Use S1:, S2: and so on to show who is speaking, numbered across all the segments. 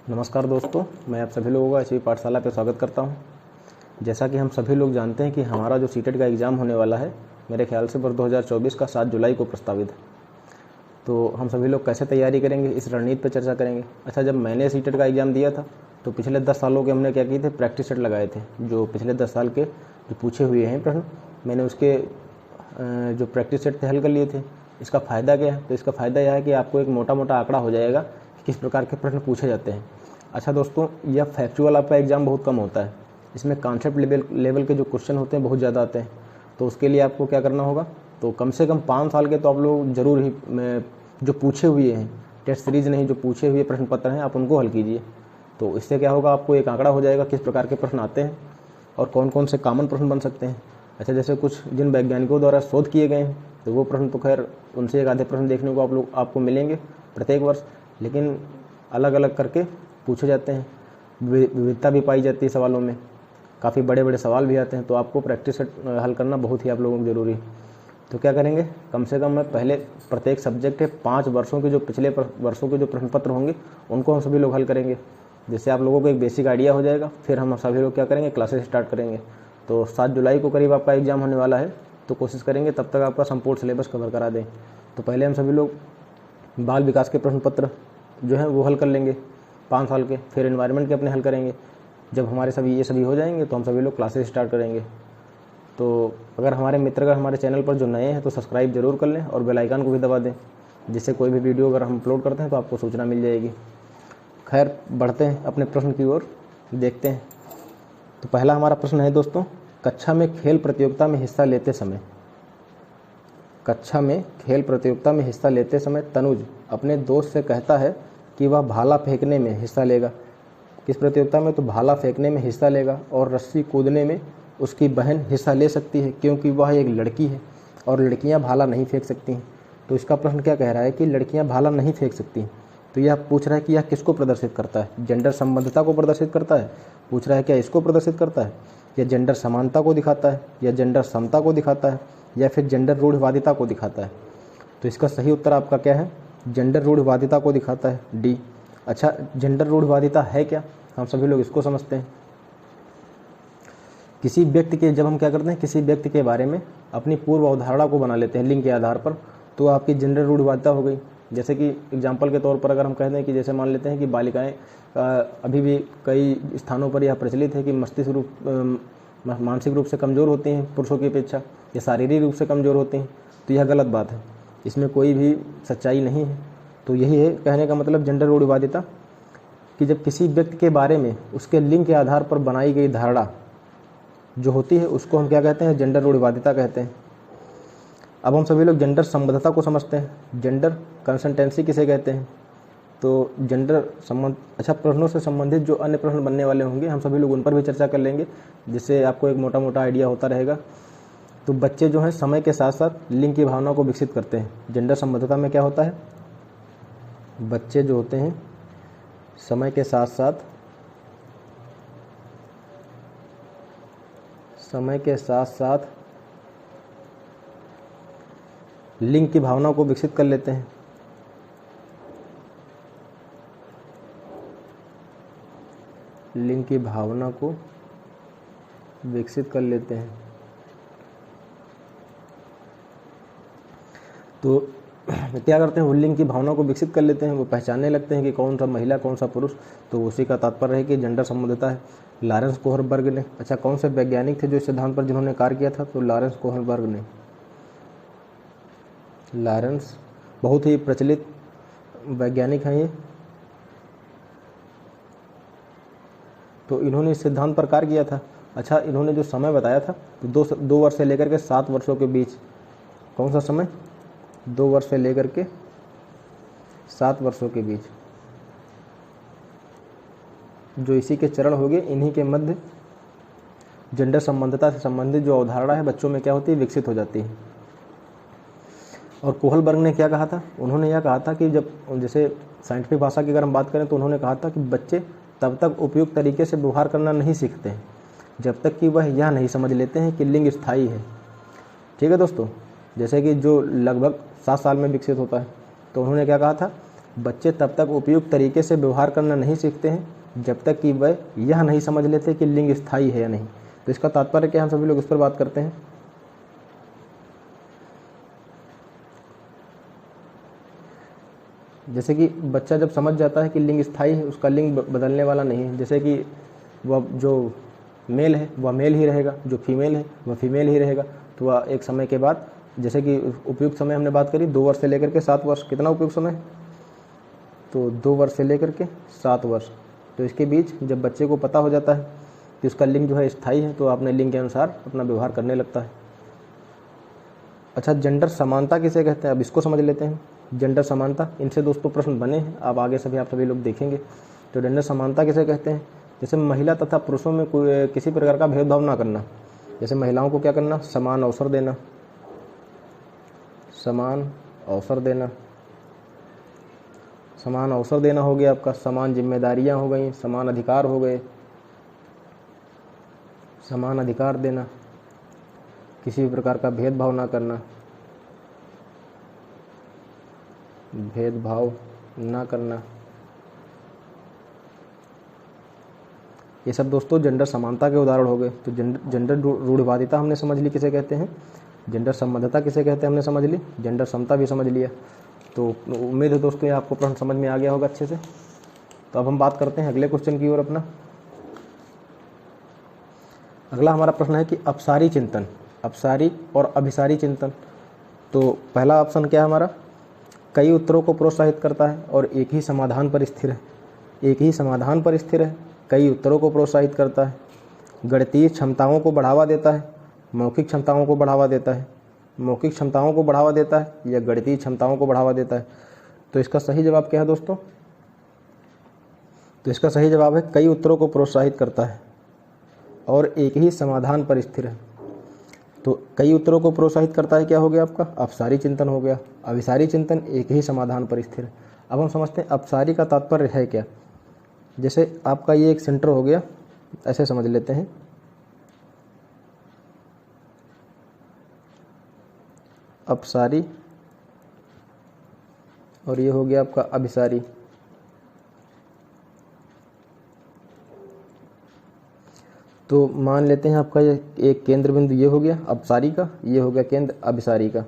S1: नमस्कार दोस्तों, मैं आप सभी लोगों का इसी पाठशाला पे स्वागत करता हूं। जैसा कि हम सभी लोग जानते हैं कि हमारा जो सीटेट का एग्ज़ाम होने वाला है, मेरे ख्याल से वर्ष 2024 का 7 जुलाई को प्रस्तावित है। तो हम सभी लोग कैसे तैयारी करेंगे, इस रणनीति पर चर्चा करेंगे। अच्छा, जब मैंने सीटेट का एग्ज़ाम दिया था तो पिछले 10 सालों के हमने क्या किए थे, प्रैक्टिस सेट लगाए थे। जो पिछले 10 साल के जो पूछे हुए हैं प्रश्न, मैंने उसके जो प्रैक्टिस सेट थे हल कर लिए थे। इसका फ़ायदा क्या है? तो इसका फ़ायदा यह है कि आपको एक मोटा मोटा आंकड़ा हो जाएगा कि किस प्रकार के प्रश्न पूछे जाते हैं। अच्छा दोस्तों, यह फैक्चुअल आपका एग्ज़ाम बहुत कम होता है। इसमें कॉन्सेप्ट लेवल के जो क्वेश्चन होते हैं बहुत ज़्यादा आते हैं। तो उसके लिए आपको क्या करना होगा, तो कम से कम 5 साल के तो आप लोग ज़रूर ही जो पूछे हुए हैं, टेस्ट सीरीज़ नहीं, जो पूछे हुए प्रश्न पत्र हैं आप उनको हल कीजिए। तो इससे क्या होगा, आपको एक आंकड़ा हो जाएगा किस प्रकार के प्रश्न आते हैं और कौन कौन से कॉमन प्रश्न बन सकते हैं। अच्छा, जैसे कुछ जिन वैज्ञानिकों द्वारा शोध किए गए हैं तो वो प्रश्न तो खैर उनसे एक आधे प्रश्न देखने को आपको मिलेंगे प्रत्येक वर्ष, लेकिन अलग अलग करके पूछे जाते हैं। विविधता भी पाई जाती है सवालों में, काफ़ी बड़े बड़े सवाल भी आते हैं। तो आपको प्रैक्टिस हल करना बहुत ही आप लोगों को ज़रूरी है। तो क्या करेंगे, कम से कम मैं पहले प्रत्येक सब्जेक्ट के 5 वर्षों के जो पिछले वर्षों के जो प्रश्न पत्र होंगे उनको हम सभी लोग हल करेंगे, जिससे आप लोगों को एक बेसिक आइडिया हो जाएगा। फिर हम सभी लोग क्या करेंगे, क्लासेस स्टार्ट करेंगे। तो 7 जुलाई को करीब आपका एग्ज़ाम होने वाला है, तो कोशिश करेंगे तब तक आपका संपूर्ण सिलेबस कवर करा दें। तो पहले हम सभी लोग बाल विकास के प्रश्न पत्र जो हैं वो हल कर लेंगे 5 साल के, फिर एनवायरनमेंट के अपने हल करेंगे। जब हमारे ये सभी हो जाएंगे तो हम सभी लोग क्लासेस स्टार्ट करेंगे। तो अगर हमारे चैनल पर जो नए हैं तो सब्सक्राइब जरूर कर लें और बेल आइकन को भी दबा दें, जिससे कोई भी वीडियो अगर हम अपलोड करते हैं तो आपको सूचना मिल जाएगी। खैर, बढ़ते हैं अपने प्रश्न की ओर, देखते हैं। तो पहला हमारा प्रश्न है दोस्तों, कक्षा में खेल प्रतियोगिता में हिस्सा लेते समय तनुज अपने दोस्त से कहता है कि वह भाला फेंकने में हिस्सा लेगा। किस प्रतियोगिता में? तो भाला फेंकने में हिस्सा लेगा। और रस्सी कूदने में उसकी बहन हिस्सा ले सकती है क्योंकि वह एक लड़की है और लड़कियां भाला नहीं फेंक सकती हैं। तो इसका प्रश्न क्या कह रहा है कि लड़कियां भाला नहीं फेंक सकती। तो यह पूछ रहा है कि यह किसको प्रदर्शित करता है? जेंडर संबद्धता को प्रदर्शित करता है। पूछ रहा है क्या इसको प्रदर्शित करता है, या जेंडर समानता को दिखाता है, या जेंडर समता को दिखाता है, या फिर जेंडर रूढ़िवादिता को दिखाता है। तो इसका सही उत्तर आपका क्या है? जेंडर रूढ़िवादिता को दिखाता है, डी। अच्छा, जेंडर रूढ़िवादिता है क्या, हम सभी लोग इसको समझते हैं। जब हम क्या करते हैं, किसी व्यक्ति के बारे में अपनी पूर्व अवधारणा को बना लेते हैं लिंग के आधार पर, तो आपकी जेंडर रूढ़िवादिता हो गई। जैसे कि एग्जाम्पल के तौर पर अगर हम कहते हैं कि जैसे मान लेते हैं कि बालिकाएं अभी भी कई स्थानों पर यह प्रचलित है कि मानसिक रूप से कमज़ोर होती हैं पुरुषों की अपेक्षा, या शारीरिक रूप से कमज़ोर होती हैं। तो यह गलत बात है, इसमें कोई भी सच्चाई नहीं है। तो यही है कहने का मतलब जेंडर रूढ़िवादिता, कि जब किसी व्यक्ति के बारे में उसके लिंग के आधार पर बनाई गई धारणा जो होती है उसको हम क्या कहते हैं, जेंडर रूढ़िवादिता कहते हैं। अब हम सभी लोग जेंडर संबद्धता को समझते हैं। जेंडर कंसिस्टेंसी किसे कहते हैं? तो जेंडर संबंध, अच्छा, प्रश्नों से संबंधित जो अन्य प्रश्न बनने वाले होंगे हम सभी लोग उन पर भी चर्चा कर लेंगे, जिससे आपको एक मोटा मोटा आइडिया होता रहेगा। तो बच्चे जो हैं समय के साथ साथ लिंग की भावना को विकसित करते हैं। जेंडर संबद्धता में क्या होता है, बच्चे जो होते हैं समय के साथ साथ लिंग की भावना को विकसित कर लेते हैं। लिंग की भावना को विकसित कर लेते हैं। तो क्या करते हैं, वो लिंग की भावना को विकसित कर लेते हैं, वो पहचानने लगते हैं कि कौन सा महिला कौन सा पुरुष। तो उसी का तात्पर्य है कि जेंडर संबद्धता है। लॉरेंस कोहलबर्ग ने, अच्छा, कौन से वैज्ञानिक थे जो इस सिद्धांत पर जिन्होंने कार्य किया था? तो लॉरेंस कोहलबर्ग ने। लॉरेंस बहुत ही प्रचलित वैज्ञानिक हैं ये। तो इन्होंने इस सिद्धांत पर कार्य किया था। अच्छा, इन्होंने जो समय बताया था तो 2 वर्ष से लेकर के 7 वर्षों के बीच, कौन सा समय? 2 वर्ष से लेकर के 7 वर्षों के बीच जो इसी के चरण हो गए, इन्हीं के मध्य जेंडर संबद्धता से संबंधित जो अवधारणा है बच्चों में क्या होती है, विकसित हो जाती है। और कोहलबर्ग ने क्या कहा था? उन्होंने यह कहा था कि जब, जैसे साइंटिफिक भाषा की अगर हम बात करें तो उन्होंने कहा था कि बच्चे तब तक उपयुक्त तरीके से व्यवहार करना नहीं सीखते हैं जब तक कि वह यह नहीं समझ लेते हैं कि लिंग स्थायी है। ठीक है दोस्तों, जैसे कि जो लगभग 7 साल में विकसित होता है। तो उन्होंने क्या कहा था बच्चे तब तक उपयुक्त तरीके से व्यवहार करना नहीं सीखते हैं जब तक कि वह यह नहीं समझ लेते कि लिंग स्थायी है या नहीं। तो इसका तात्पर्य क्या, हम सभी लोग इस पर बात करते हैं। जैसे कि बच्चा जब समझ जाता है कि लिंग स्थायी है, उसका लिंग बदलने वाला नहीं है। जैसे कि वह जो मेल है वह मेल ही रहेगा, जो फीमेल है वह फीमेल ही रहेगा। तो वह एक समय के बाद, जैसे कि उपयुक्त समय हमने बात करी 2 वर्ष से लेकर के 7 वर्ष, कितना उपयुक्त समय है? तो 2 वर्ष से लेकर के 7 वर्ष। तो इसके बीच जब बच्चे को पता हो जाता है कि उसका लिंग जो है स्थायी है, तो अपने लिंग के अनुसार अपना व्यवहार करने लगता है। अच्छा, जेंडर समानता किसे कहते हैं, अब इसको समझ लेते हैं। जेंडर समानता, इनसे दोस्तों प्रश्न बने हैं, अब आगे आप सभी लोग देखेंगे। तो जेंडर समानता किसे कहते हैं? जैसे महिला तथा पुरुषों में कोई किसी प्रकार का भेदभाव ना करना। जैसे महिलाओं को क्या करना, समान अवसर देना, समान अवसर देना, समान अवसर देना हो गया आपका, समान जिम्मेदारियां हो गई, समान अधिकार हो गए, समान अधिकार देना, किसी भी प्रकार का भेदभाव ना करना, भेदभाव ना करना। ये सब दोस्तों जेंडर समानता के उदाहरण हो गए। तो जेंडर रूढ़िवादिता हमने समझ ली किसे कहते हैं, जेंडर संबद्धता किसे कहते हैं हमने समझ ली, जेंडर समता भी समझ लिया। तो उम्मीद है दोस्तों ये आपको प्रश्न समझ में आ गया होगा अच्छे से। तो अब हम बात करते हैं अगले क्वेश्चन की ओर अपना। अगला हमारा प्रश्न है कि अपसारी चिंतन, अपसारी और अभिसारी चिंतन। तो पहला ऑप्शन क्या है हमारा, कई उत्तरों को प्रोत्साहित करता है और एक ही समाधान पर स्थिर है, एक ही समाधान पर स्थिर है, कई उत्तरों को प्रोत्साहित करता है, गणितीय क्षमताओं को बढ़ावा देता है, मौखिक क्षमताओं को बढ़ावा देता है, मौखिक क्षमताओं को बढ़ावा देता है या गणितीय क्षमताओं को बढ़ावा देता है। तो इसका सही जवाब क्या है दोस्तों? तो इसका सही जवाब है कई उत्तरों को प्रोत्साहित करता है और एक ही समाधान पर स्थिर है। तो कई उत्तरों को प्रोत्साहित करता है क्या हो गया आपका, अपसारी चिंतन हो गया। अभिसारी चिंतन एक ही समाधान पर स्थिर है। अब हम समझते हैं अपसारी का तात्पर्य है क्या। जैसे आपका ये एक सेंटर हो गया, ऐसे समझ लेते हैं, अपसारी और ये हो गया आपका अभिसारी। तो मान लेते हैं आपका ये एक केंद्र बिंदु ये हो गया अपसारी का, ये हो गया केंद्र अभिसारी का।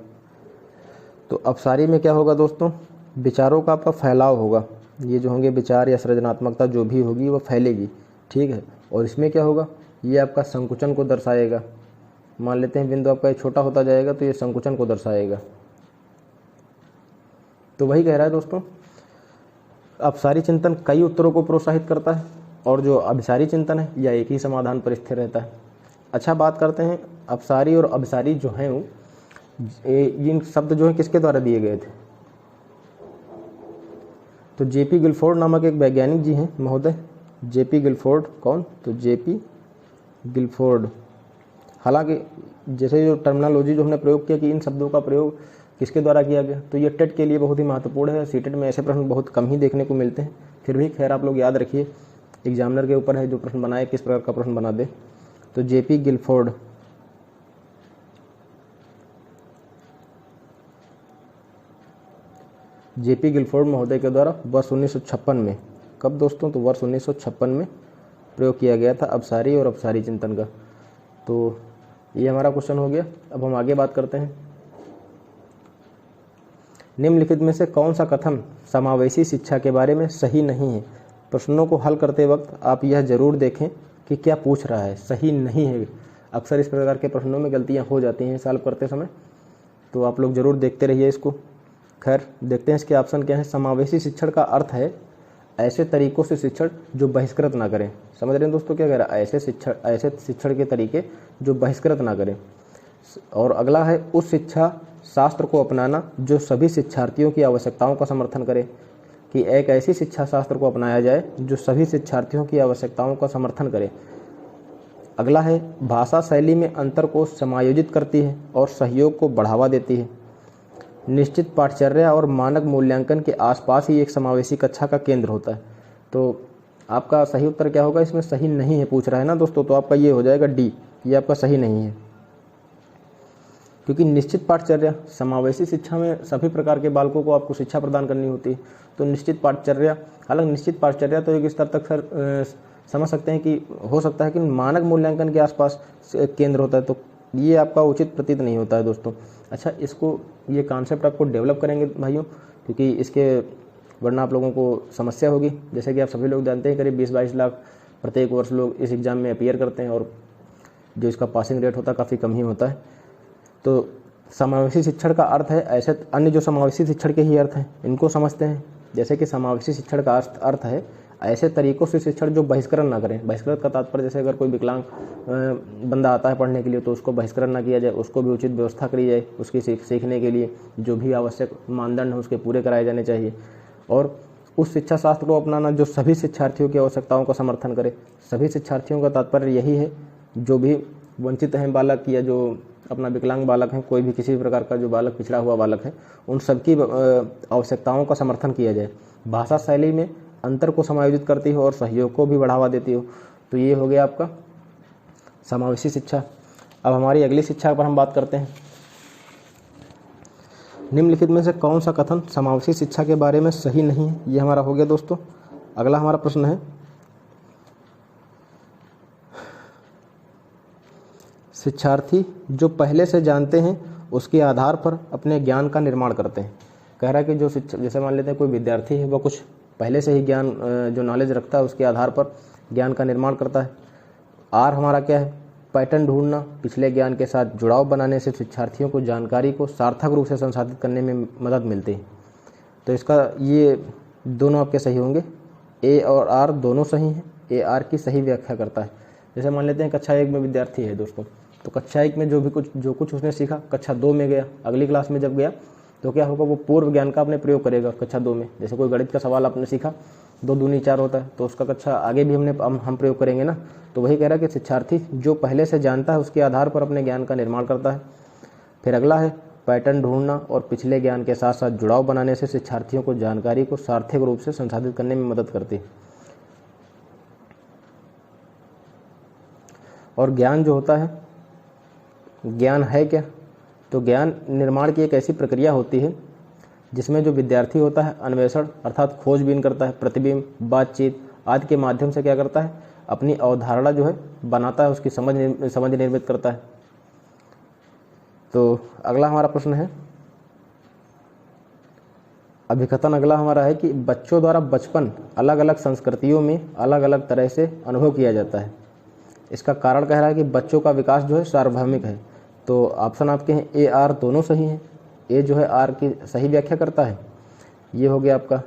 S1: तो अपसारी में क्या होगा दोस्तों, विचारों का आपका फैलाव होगा, ये जो होंगे विचार या सृजनात्मकता जो भी होगी वो फैलेगी, ठीक है। और इसमें क्या होगा, ये आपका संकुचन को दर्शाएगा। मान लेते हैं बिंदु आपका ये छोटा होता जाएगा तो ये संकुचन को दर्शाएगा। तो वही कह रहा है दोस्तों, अपसारी चिंतन कई उत्तरों को प्रोत्साहित करता है और जो अभिसारी चिंतन है या एक ही समाधान पर स्थिर रहता है। अच्छा, बात करते हैं अपसारी और अभिसारी जो हैं इन शब्द जो है किसके द्वारा दिए गए थे। तो जेपी गिलफोर्ड नामक एक वैज्ञानिक जी हैं महोदय, जेपी गिलफोर्ड। कौन? तो जेपी गिलफोर्ड। हालांकि जैसे जो टर्मिनोलॉजी जो हमने प्रयोग किया कि इन शब्दों का प्रयोग किसके द्वारा किया गया, तो ये टेट के लिए बहुत ही महत्वपूर्ण है। सीटेट में ऐसे प्रश्न बहुत कम ही देखने को मिलते हैं, फिर भी खैर आप लोग याद रखिए, एग्जामिनर के ऊपर है जो प्रश्न बनाए किस प्रकार का प्रश्न बना दे। तो जेपी गिलफोर्ड, जेपी गिलफोर्ड महोदय के द्वारा वर्ष 1956 में, कब दोस्तों, तो वर्ष 1956 में प्रयोग किया गया था अपसारी और अपसारी चिंतन का। तो ये हमारा क्वेश्चन हो गया। अब हम आगे बात करते हैं, निम्नलिखित में से कौन सा कथन समावेशी शिक्षा के बारे में सही नहीं है। प्रश्नों को हल करते वक्त आप यह जरूर देखें कि क्या पूछ रहा है, सही नहीं है। अक्सर इस प्रकार के प्रश्नों में गलतियां हो जाती हैं सॉल्व करते समय, तो आप लोग जरूर देखते रहिए इसको। खैर देखते हैं इसके ऑप्शन क्या है। समावेशी शिक्षण का अर्थ है ऐसे तरीकों से शिक्षण जो बहिष्कृत ना करें। समझ रहे हैं दोस्तों क्या कह रहा है, ऐसे शिक्षण के तरीके जो बहिष्कृत ना करें। और अगला है उस शिक्षा शास्त्र को अपनाना जो सभी शिक्षार्थियों की आवश्यकताओं का समर्थन करे, कि एक ऐसी शिक्षा शास्त्र को अपनाया जाए जो सभी शिक्षार्थियों की आवश्यकताओं का समर्थन करे। अगला है भाषा शैली में अंतर को समायोजित करती है और सहयोग को बढ़ावा देती है। निश्चित पाठचर्या और मानक मूल्यांकन के आसपास ही एक समावेशी कक्षा का केंद्र होता है। तो आपका सही उत्तर क्या होगा, इसमें सही नहीं है पूछ रहा है ना दोस्तों, तो आपका ये हो जाएगा डी, ये आपका सही नहीं है। क्योंकि निश्चित पाठचर्या, समावेशी शिक्षा में सभी प्रकार के बालकों को आपको शिक्षा प्रदान करनी होती है। तो निश्चित पाठचर्या, हालांकि निश्चित पाठचर्या तो एक स्तर तक सर समझ सकते हैं कि हो सकता है कि मानक मूल्यांकन के आसपास केंद्र होता है, तो ये आपका उचित प्रतीत नहीं होता है दोस्तों। अच्छा, इसको ये कॉन्सेप्ट आपको डेवलप करेंगे भाइयों, क्योंकि इसके वरना आप लोगों को समस्या होगी। जैसे कि आप सभी लोग जानते हैं करीब 20-22 लाख प्रत्येक वर्ष लोग इस एग्ज़ाम में अपीयर करते हैं और जो इसका पासिंग रेट होता है काफ़ी कम ही होता है। तो समावेशी शिक्षण का अर्थ है, ऐसे अन्य जो समावेशी शिक्षण के ही अर्थ हैं इनको समझते हैं। जैसे कि समावेशी शिक्षण का अर्थ है ऐसे तरीकों से शिक्षण जो बहिष्करण ना करें। बहिष्करण का तात्पर्य, जैसे अगर कोई विकलांग बंदा आता है पढ़ने के लिए तो उसको बहिष्करण ना किया जाए, उसको भी उचित व्यवस्था करी जाए, उसकी सीखने के लिए जो भी आवश्यक मानदंड है उसके पूरे कराए जाने चाहिए। और उस शिक्षा शास्त्र को अपनाना जो सभी शिक्षार्थियों की आवश्यकताओं का समर्थन करे। सभी शिक्षार्थियों का तात्पर्य यही है जो भी वंचित हैं बालक या जो अपना विकलांग बालक हैं, कोई भी किसी भी प्रकार का जो बालक पिछड़ा हुआ बालक है, उन सबकी आवश्यकताओं का समर्थन किया जाए। भाषा शैली में अंतर को समायोजित करती हो और सहयोग को भी बढ़ावा देती हो। तो ये हो गया आपका समावेशी शिक्षा। अब हमारी अगली शिक्षा पर हम बात करते हैं। निम्नलिखित में से कौन सा कथन समावेशी शिक्षा के बारे में सही नहीं है? ये हमारा हो गया दोस्तों। अगला हमारा प्रश्न है, शिक्षार्थी जो पहले से जानते हैं उसके आधार पर अपने ज्ञान का निर्माण करते हैं। कह रहा है कि जो शिक्षा, जैसे मान लेते हैं कोई विद्यार्थी है, वह कुछ पहले से ही ज्ञान जो नॉलेज रखता है उसके आधार पर ज्ञान का निर्माण करता है। आर हमारा क्या है, पैटर्न ढूंढना, पिछले ज्ञान के साथ जुड़ाव बनाने से शिक्षार्थियों को जानकारी को सार्थक रूप से संसाधित करने में मदद मिलती है। तो इसका ये दोनों आपके सही होंगे, ए और आर दोनों सही हैं। ए आर की सही व्याख्या करता है। जैसे मान लेते हैं कक्षा 1 में विद्यार्थी है दोस्तों, तो कक्षा 1 में जो कुछ उसने सीखा, कक्षा 2 में गया, अगली क्लास में जब गया तो क्या होगा, वो पूर्व ज्ञान का अपने प्रयोग करेगा कक्षा 2 में। जैसे कोई गणित का सवाल आपने सीखा, 2 दूनी 4 होता है, तो उसका कक्षा आगे भी हम प्रयोग करेंगे ना। तो वही कह रहा है कि शिक्षार्थी जो पहले से जानता है उसके आधार पर अपने ज्ञान का निर्माण करता है। फिर अगला है, पैटर्न ढूंढना और पिछले ज्ञान के साथ साथ जुड़ाव बनाने से शिक्षार्थियों को जानकारी को सार्थक रूप से संसाधित करने में मदद करती है। और ज्ञान जो होता है, ज्ञान है क्या, तो ज्ञान निर्माण की एक ऐसी प्रक्रिया होती है जिसमें जो विद्यार्थी होता है अन्वेषण अर्थात खोजबीन करता है, प्रतिबिंब, बातचीत आदि के माध्यम से क्या करता है, अपनी अवधारणा जो है बनाता है, उसकी समझ निर्मित करता है। तो अगला हमारा प्रश्न है, अभिकथन अगला हमारा है कि बच्चों द्वारा बचपन अलग अलग संस्कृतियों में अलग अलग तरह से अनुभव किया जाता है। इसका कारण कह रहा है कि बच्चों का विकास जो है सार्वभौमिक है। तो ऑप्शन आपके हैं ए आर दोनों सही हैं। ए जो है आर की सही व्याख्या करता है, ये हो गया आपका।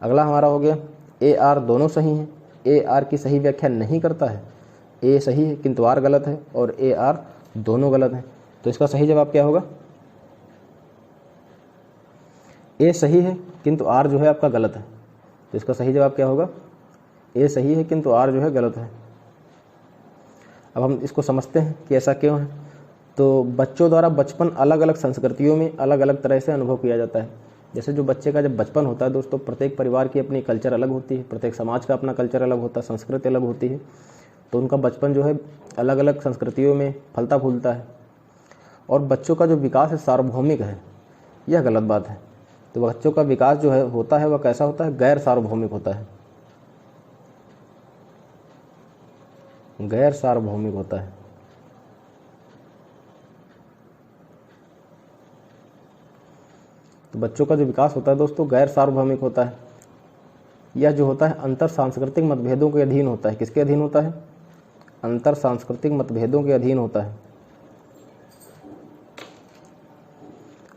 S1: अगला हमारा हो गया ए आर दोनों सही हैं, ए आर की सही व्याख्या नहीं करता है। ए सही है किंतु आर गलत है और ए आर दोनों गलत हैं। तो इसका सही जवाब क्या होगा, ए सही है किंतु आर जो है आपका गलत है। तो इसका सही जवाब क्या होगा, ए सही है किंतु आर जो है गलत है। अब हम इसको समझते हैं कि ऐसा क्यों है। तो बच्चों द्वारा बचपन अलग अलग संस्कृतियों में अलग अलग तरह से अनुभव किया जाता है। जैसे जो बच्चे का जब बचपन होता है दोस्तों, प्रत्येक परिवार की अपनी कल्चर अलग होती है, प्रत्येक समाज का अपना कल्चर अलग होता है, संस्कृति अलग होती है। तो उनका बचपन जो है अलग अलग संस्कृतियों में फलता फूलता है। और बच्चों का जो विकास है सार्वभौमिक है, यह गलत बात है। तो बच्चों का विकास जो है होता है वह कैसा होता है, गैर सार्वभौमिक होता है, गैर सार्वभौमिक होता है। तो बच्चों का जो विकास होता है दोस्तों गैर सार्वभौमिक होता है। यह जो होता है अंतर सांस्कृतिक मतभेदों के अधीन होता है। किसके अधीन होता है, अंतर सांस्कृतिक मतभेदों के अधीन होता है।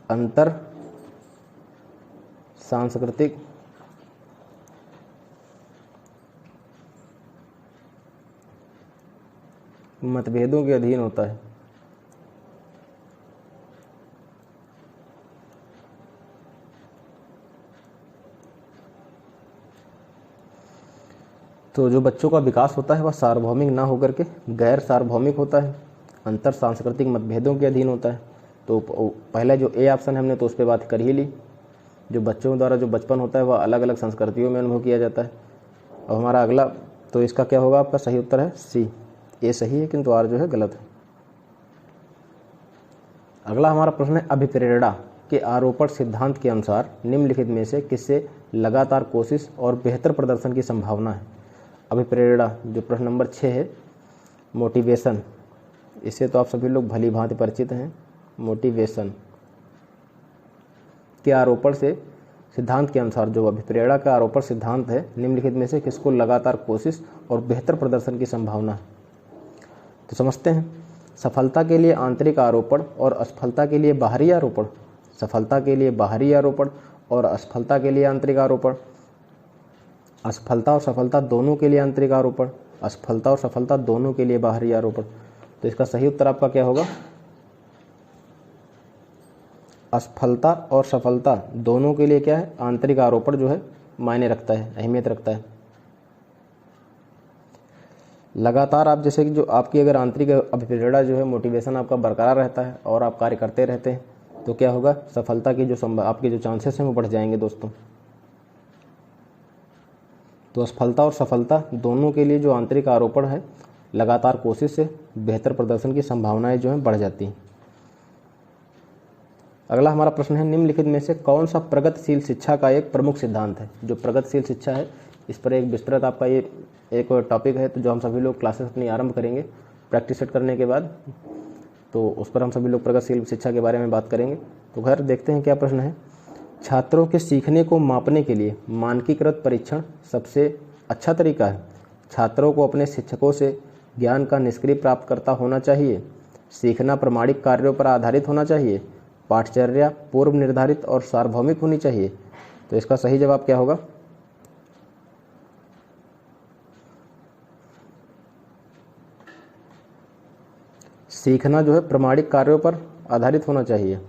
S1: अंतर सांस्कृतिक मतभेदों के अधीन होता है। तो जो बच्चों का विकास होता है वह सार्वभौमिक ना होकर के गैर सार्वभौमिक होता है, अंतर सांस्कृतिक मतभेदों के अधीन होता है। तो पहले जो ए ऑप्शन है हमने तो उस पर बात कर ही ली। जो बच्चों द्वारा जो बचपन होता है वह अलग अलग संस्कृतियों में अनुभव किया जाता है। अब हमारा अगला, तो इसका क्या होगा, आपका सही उत्तर है सी, ए सही है किंतु आर जो है गलत है। अगला हमारा प्रश्न है अभिप्रेरणा के आरोपण सिद्धांत के अनुसार निम्नलिखित में से किससे लगातार कोशिश और बेहतर प्रदर्शन की संभावना है। अभिप्रेरणा जो प्रश्न नंबर 6 है, मोटिवेशन, इससे तो आप सभी लोग भली भांति परिचित हैं। मोटिवेशन के आरोपण से सिद्धांत के अनुसार जो अभिप्रेरणा का आरोपण सिद्धांत है, निम्नलिखित में से किसको लगातार कोशिश और बेहतर प्रदर्शन की संभावना है। तो समझते हैं। सफलता के लिए आंतरिक आरोपण और असफलता के लिए बाहरी आरोपण, सफलता के लिए बाहरी आरोपण और असफलता के लिए आंतरिक आरोपण, असफलता और सफलता दोनों के लिए आंतरिक आरोपण, असफलता और सफलता दोनों के लिए बाहरी आरोपण। तो इसका सही उत्तर आपका क्या होगा? असफलता और सफलता दोनों के लिए क्या है? आंतरिक आरोपण जो है मायने रखता है, अहमियत रखता है। लगातार आप जैसे कि जो आपकी अगर आंतरिक अभिप्रेरणा जो है, मोटिवेशन आपका बरकरार रहता है और आप कार्य करते रहते हैं, तो क्या होगा? सफलता की जो आपके जो चांसेस हैं वो बढ़ जाएंगे दोस्तों। तो असफलता और सफलता दोनों के लिए जो आंतरिक आरोपण है, लगातार कोशिश से बेहतर प्रदर्शन की संभावनाएं जो हैं बढ़ जाती हैं। अगला हमारा प्रश्न है निम्नलिखित में से कौन सा प्रगतिशील शिक्षा का एक प्रमुख सिद्धांत है। जो प्रगतिशील शिक्षा है, इस पर एक विस्तृत आपका ये एक टॉपिक है, तो जो हम सभी लोग क्लासेस अपनी आरंभ करेंगे प्रैक्टिस सेट करने के बाद, तो उस पर हम सभी लोग प्रगतिशील शिक्षा के बारे में बात करेंगे। तो खैर देखते हैं क्या प्रश्न है। छात्रों के सीखने को मापने के लिए मानकीकृत परीक्षण सबसे अच्छा तरीका है। छात्रों को अपने शिक्षकों से ज्ञान का निष्क्रिय प्राप्तकर्ता होना चाहिए। सीखना प्रमाणिक कार्यों पर आधारित होना चाहिए। पाठचर्या पूर्व निर्धारित और सार्वभौमिक होनी चाहिए। तो इसका सही जवाब क्या होगा? सीखना जो है प्रमाणिक कार्यों पर आधारित होना चाहिए।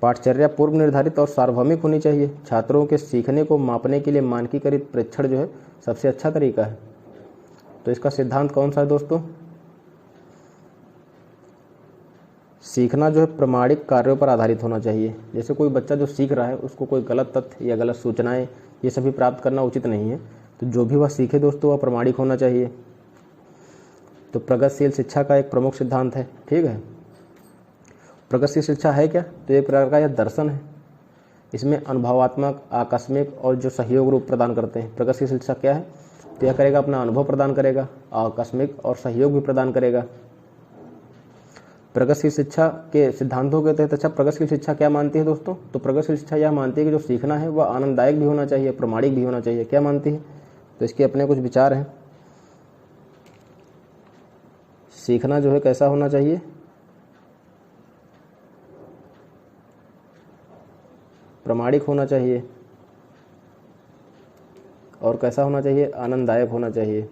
S1: पाठचर्या पूर्व निर्धारित और सार्वभौमिक होनी चाहिए। छात्रों के सीखने को मापने के लिए मानकीकृत परीक्षण जो है सबसे अच्छा तरीका है। तो इसका सिद्धांत कौन सा है दोस्तों? सीखना जो है प्रमाणिक कार्यों पर आधारित होना चाहिए। जैसे कोई बच्चा जो सीख रहा है, उसको कोई गलत तथ्य या गलत सूचनाएं ये सभी प्राप्त करना उचित नहीं है। तो जो भी वह सीखे दोस्तों, वह प्रमाणिक होना चाहिए। तो प्रगतिशील शिक्षा का एक प्रमुख सिद्धांत है। ठीक है, प्रगतिशील शिक्षा है क्या? तो एक प्रकार का यह दर्शन है। इसमें अनुभवात्मक, आकस्मिक और जो सहयोग रूप प्रदान करते हैं। प्रगतिशील शिक्षा क्या है? तो यह करेगा, अपना अनुभव प्रदान करेगा, आकस्मिक और सहयोग भी प्रदान करेगा। प्रगतिशील शिक्षा के सिद्धांतों के तहत अच्छा प्रगतिशील शिक्षा क्या मानती है दोस्तों? तो प्रगतिशील शिक्षा यह मानती है कि जो सीखना है वह आनंददायक भी होना चाहिए, प्रमाणिक भी होना चाहिए। क्या मानती है? तो इसके अपने कुछ विचार हैं। सीखना जो है कैसा होना चाहिए? प्रमाणिक होना चाहिए। और कैसा होना चाहिए? आनंददायक होना चाहिए।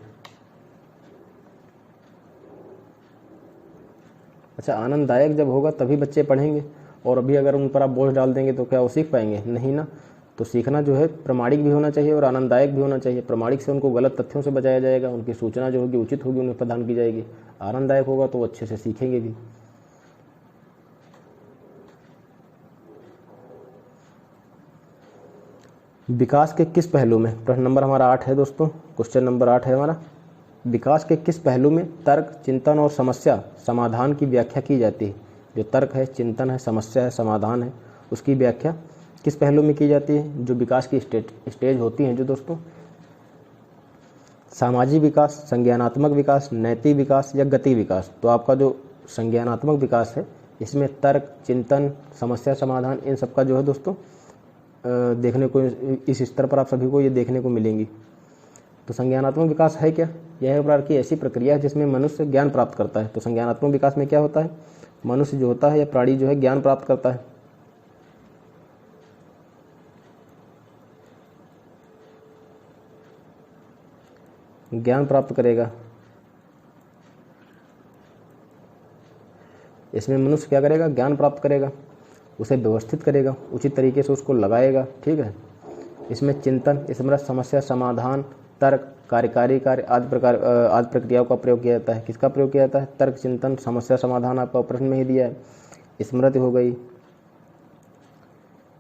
S1: अच्छा, आनंददायक जब होगा तभी बच्चे पढ़ेंगे, और अभी अगर उन पर आप बोझ डाल देंगे तो क्या वो सीख पाएंगे? नहीं ना। तो सीखना जो है प्रमाणिक भी होना चाहिए और आनंददायक भी होना चाहिए। प्रमाणिक से उनको गलत तथ्यों से बचाया जाएगा, उनकी सूचना जो होगी उचित होगी, उन्हें प्रदान की जाएगी। आनंददायक होगा तो वो अच्छे से सीखेंगे भी। विकास के किस पहलू में, प्रश्न नंबर हमारा 8 है दोस्तों, क्वेश्चन नंबर 8 है हमारा। विकास के किस पहलू में तर्क, चिंतन और समस्या समाधान की व्याख्या की जाती है? जो तर्क है, चिंतन है, समस्या है, समाधान है, उसकी व्याख्या किस पहलू में की जाती है? जो विकास की स्टेज होती हैं जो दोस्तों, सामाजिक विकास, संज्ञानात्मक विकास, नैतिक विकास या गति विकास। तो आपका जो संज्ञानात्मक विकास है, इसमें तर्क, चिंतन, समस्या समाधान, इन सबका जो है दोस्तों देखने को इस स्तर पर आप सभी को ये देखने को मिलेंगी। तो संज्ञानात्मक विकास है क्या? यह एक प्रकार की ऐसी प्रक्रिया है जिसमें मनुष्य ज्ञान प्राप्त करता है। तो संज्ञानात्मक विकास में क्या होता है? मनुष्य जो होता है या प्राणी जो है ज्ञान प्राप्त करता है। ज्ञान प्राप्त करेगा। इसमें मनुष्य क्या करेगा? ज्ञान प्राप्त करेगा, उसे व्यवस्थित करेगा, उचित तरीके से उसको लगाएगा। ठीक है। इसमें चिंतन, इसमें समस्या समाधान, तर्क, कार्यकारी कार्य आदि प्रक्रियाओं का प्रयोग किया जाता है। किसका प्रयोग किया जाता है? तर्क, चिंतन, समस्या समाधान आपका प्रश्न में ही दिया है। स्मृति हो गई,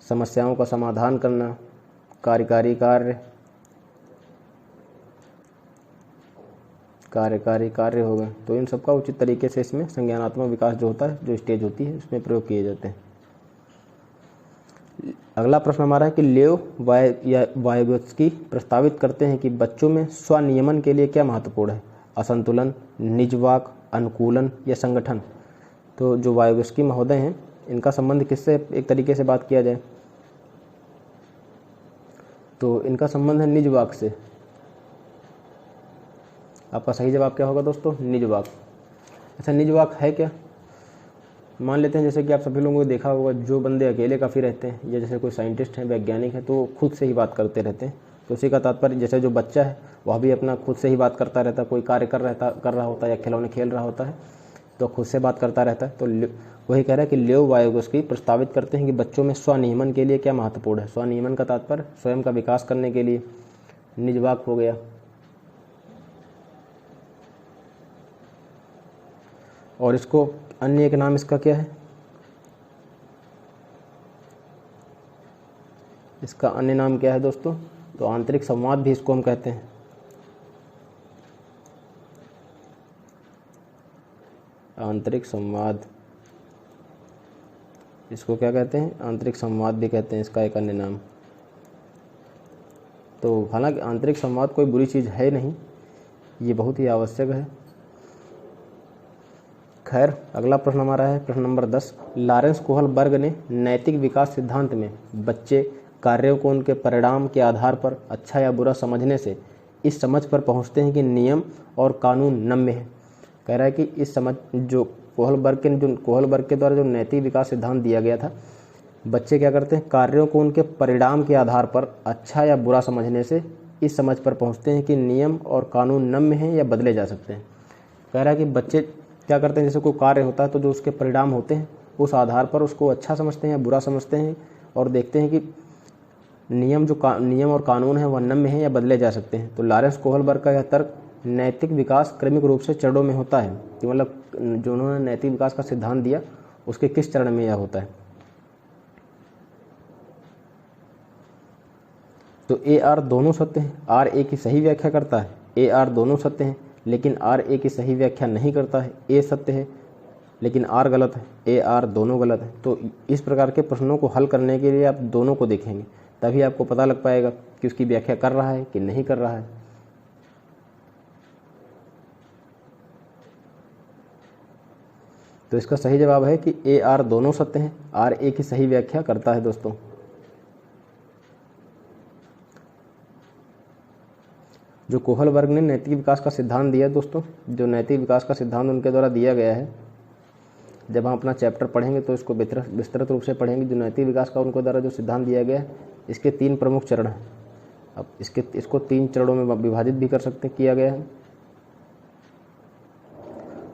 S1: समस्याओं का समाधान करना, कार्यकारी कार्य, कार्यकारी कार्य हो गए। तो इन सबका उचित तरीके से इसमें संज्ञानात्मक विकास जो होता है, जो स्टेज होती है, इसमें प्रयोग किए जाते हैं। अगला प्रश्न हमारा है कि लेव वायगोत्स्की प्रस्तावित करते हैं कि बच्चों में स्वनियमन के लिए क्या महत्वपूर्ण है, असंतुलन, निजवाक, अनुकूलन या संगठन। तो जो वायगोत्स्की महोदय हैं, इनका संबंध किससे एक तरीके से बात किया जाए, तो इनका संबंध है निजवाक से। आपका सही जवाब क्या होगा दोस्तों, निजवाक। अच्छा, निजवाक है क्या, मान लेते हैं जैसे कि आप सभी लोगों को देखा होगा, जो बंदे अकेले काफ़ी रहते हैं, या जैसे कोई साइंटिस्ट हैं, वैज्ञानिक हैं, तो वो खुद से ही बात करते रहते हैं। तो उसी का तात्पर्य, जैसे जो बच्चा है वह भी अपना खुद से ही बात करता रहता है, कोई कार्य कर रहा होता है या खिलौने खेल रहा होता है तो खुद से बात करता रहता है। तो वही कह रहा है कि लेव वायगोत्स्की प्रस्तावित करते हैं कि बच्चों में स्वनियमन के लिए क्या महत्वपूर्ण है। स्वनियमन का तात्पर्य स्वयं का विकास करने के लिए, निजवाक हो गया। और इसको अन्य एक नाम इसका क्या है, इसका अन्य नाम क्या है दोस्तों, तो आंतरिक संवाद भी इसको हम कहते हैं। आंतरिक संवाद, इसको क्या कहते हैं, आंतरिक संवाद भी कहते हैं, इसका एक अन्य नाम। तो हालांकि आंतरिक संवाद कोई बुरी चीज़ है नहीं, ये बहुत ही आवश्यक है। खैर, अगला प्रश्न हमारा है प्रश्न नंबर 10। लॉरेंस कोहलबर्ग ने नैतिक विकास सिद्धांत में बच्चे कार्यों को उनके परिणाम के आधार पर अच्छा या बुरा समझने से इस समझ पर पहुंचते हैं कि नियम और कानून नम्य है। कह रहा है कि इस समझ, जो कोहलबर्ग के द्वारा जो नैतिक विकास सिद्धांत दिया गया था, बच्चे क्या करते हैं, कार्यों को उनके परिणाम के आधार पर अच्छा या बुरा समझने से इस समझ पर पहुंचते हैं कि नियम और कानून नम्य हैं या बदले जा सकते हैं। कह रहा है कि बच्चे क्या करते हैं, जैसे कोई कार्य होता है तो जो उसके परिणाम होते हैं उस आधार पर उसको अच्छा समझते हैं या बुरा समझते हैं, और देखते हैं कि नियम और कानून है वह नम्य है या बदले जा सकते हैं। तो लॉरेंस कोहलबर्ग का यह तर्क नैतिक विकास क्रमिक रूप से चरणों में होता है, कि मतलब जो उन्होंने नैतिक विकास का सिद्धांत दिया उसके किस चरण में यह होता है। तो ए आर दोनों सत्य हैं, आर ए की सही व्याख्या करता है। ए आर दोनों सत्य हैं लेकिन आर ए की सही व्याख्या नहीं करता है। ए सत्य है लेकिन आर गलत है, ए आर दोनों गलत है। तो इस प्रकार के प्रश्नों को हल करने के लिए आप दोनों को देखेंगे, तभी आपको पता लग पाएगा कि उसकी व्याख्या कर रहा है कि नहीं कर रहा है। तो इसका सही जवाब है कि ए आर दोनों सत्य हैं, आर ए की सही व्याख्या करता है दोस्तों। जो कोहलबर्ग ने नैतिक विकास का सिद्धांत दिया दोस्तों, जो नैतिक विकास का सिद्धांत उनके द्वारा दिया गया है, जब हम अपना चैप्टर पढ़ेंगे तो इसको विस्तृत रूप से पढ़ेंगे। जो नैतिक विकास का उनके द्वारा जो सिद्धांत दिया गया है, इसके 3 प्रमुख चरण हैं। अब इसको 3 चरणों में विभाजित भी कर सकते किया गया है,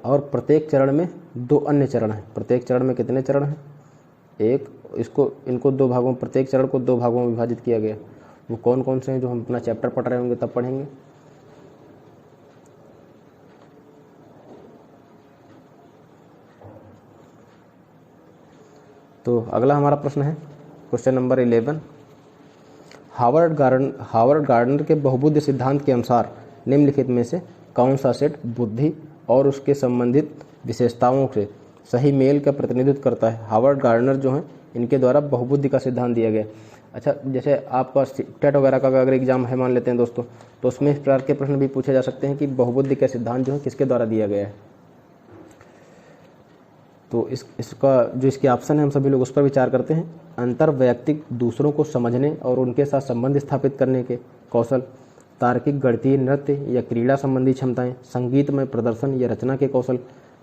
S1: और प्रत्येक चरण में 2 अन्य चरण हैं। प्रत्येक चरण में कितने चरण हैं, इनको 2 भागों, प्रत्येक चरण को 2 भागों में विभाजित किया गया। वो कौन कौन से हैं, जो हम अपना चैप्टर पढ़ रहे होंगे तब पढ़ेंगे। तो अगला हमारा प्रश्न है क्वेश्चन नंबर 11। हावर्ड गार्डनर के बहुबुद्धि सिद्धांत के अनुसार निम्नलिखित में से कौन सा सेट बुद्धि और उसके संबंधित विशेषताओं से सही मेल का प्रतिनिधित्व करता है। हावर्ड गार्डनर जो हैं, इनके द्वारा बहुबुद्धि का सिद्धांत दिया गया। अच्छा, जैसे आपका टेट वगैरह का अगर एग्जाम है मान लेते हैं दोस्तों, तो उसमें इस प्रकार के प्रश्न भी पूछे जा सकते हैं कि बहुबुद्धि का सिद्धांत जो है किसके द्वारा दिया गया है। तो इसके ऑप्शन है, हम सभी लोग उस पर विचार करते हैं। अंतर वैयक्तिक दूसरों को समझने और उनके साथ संबंध स्थापित करने के कौशल, तार्किक गणितीय नृत्य या क्रीड़ा संबंधी क्षमताएं, संगीतमय प्रदर्शन या रचना के कौशल,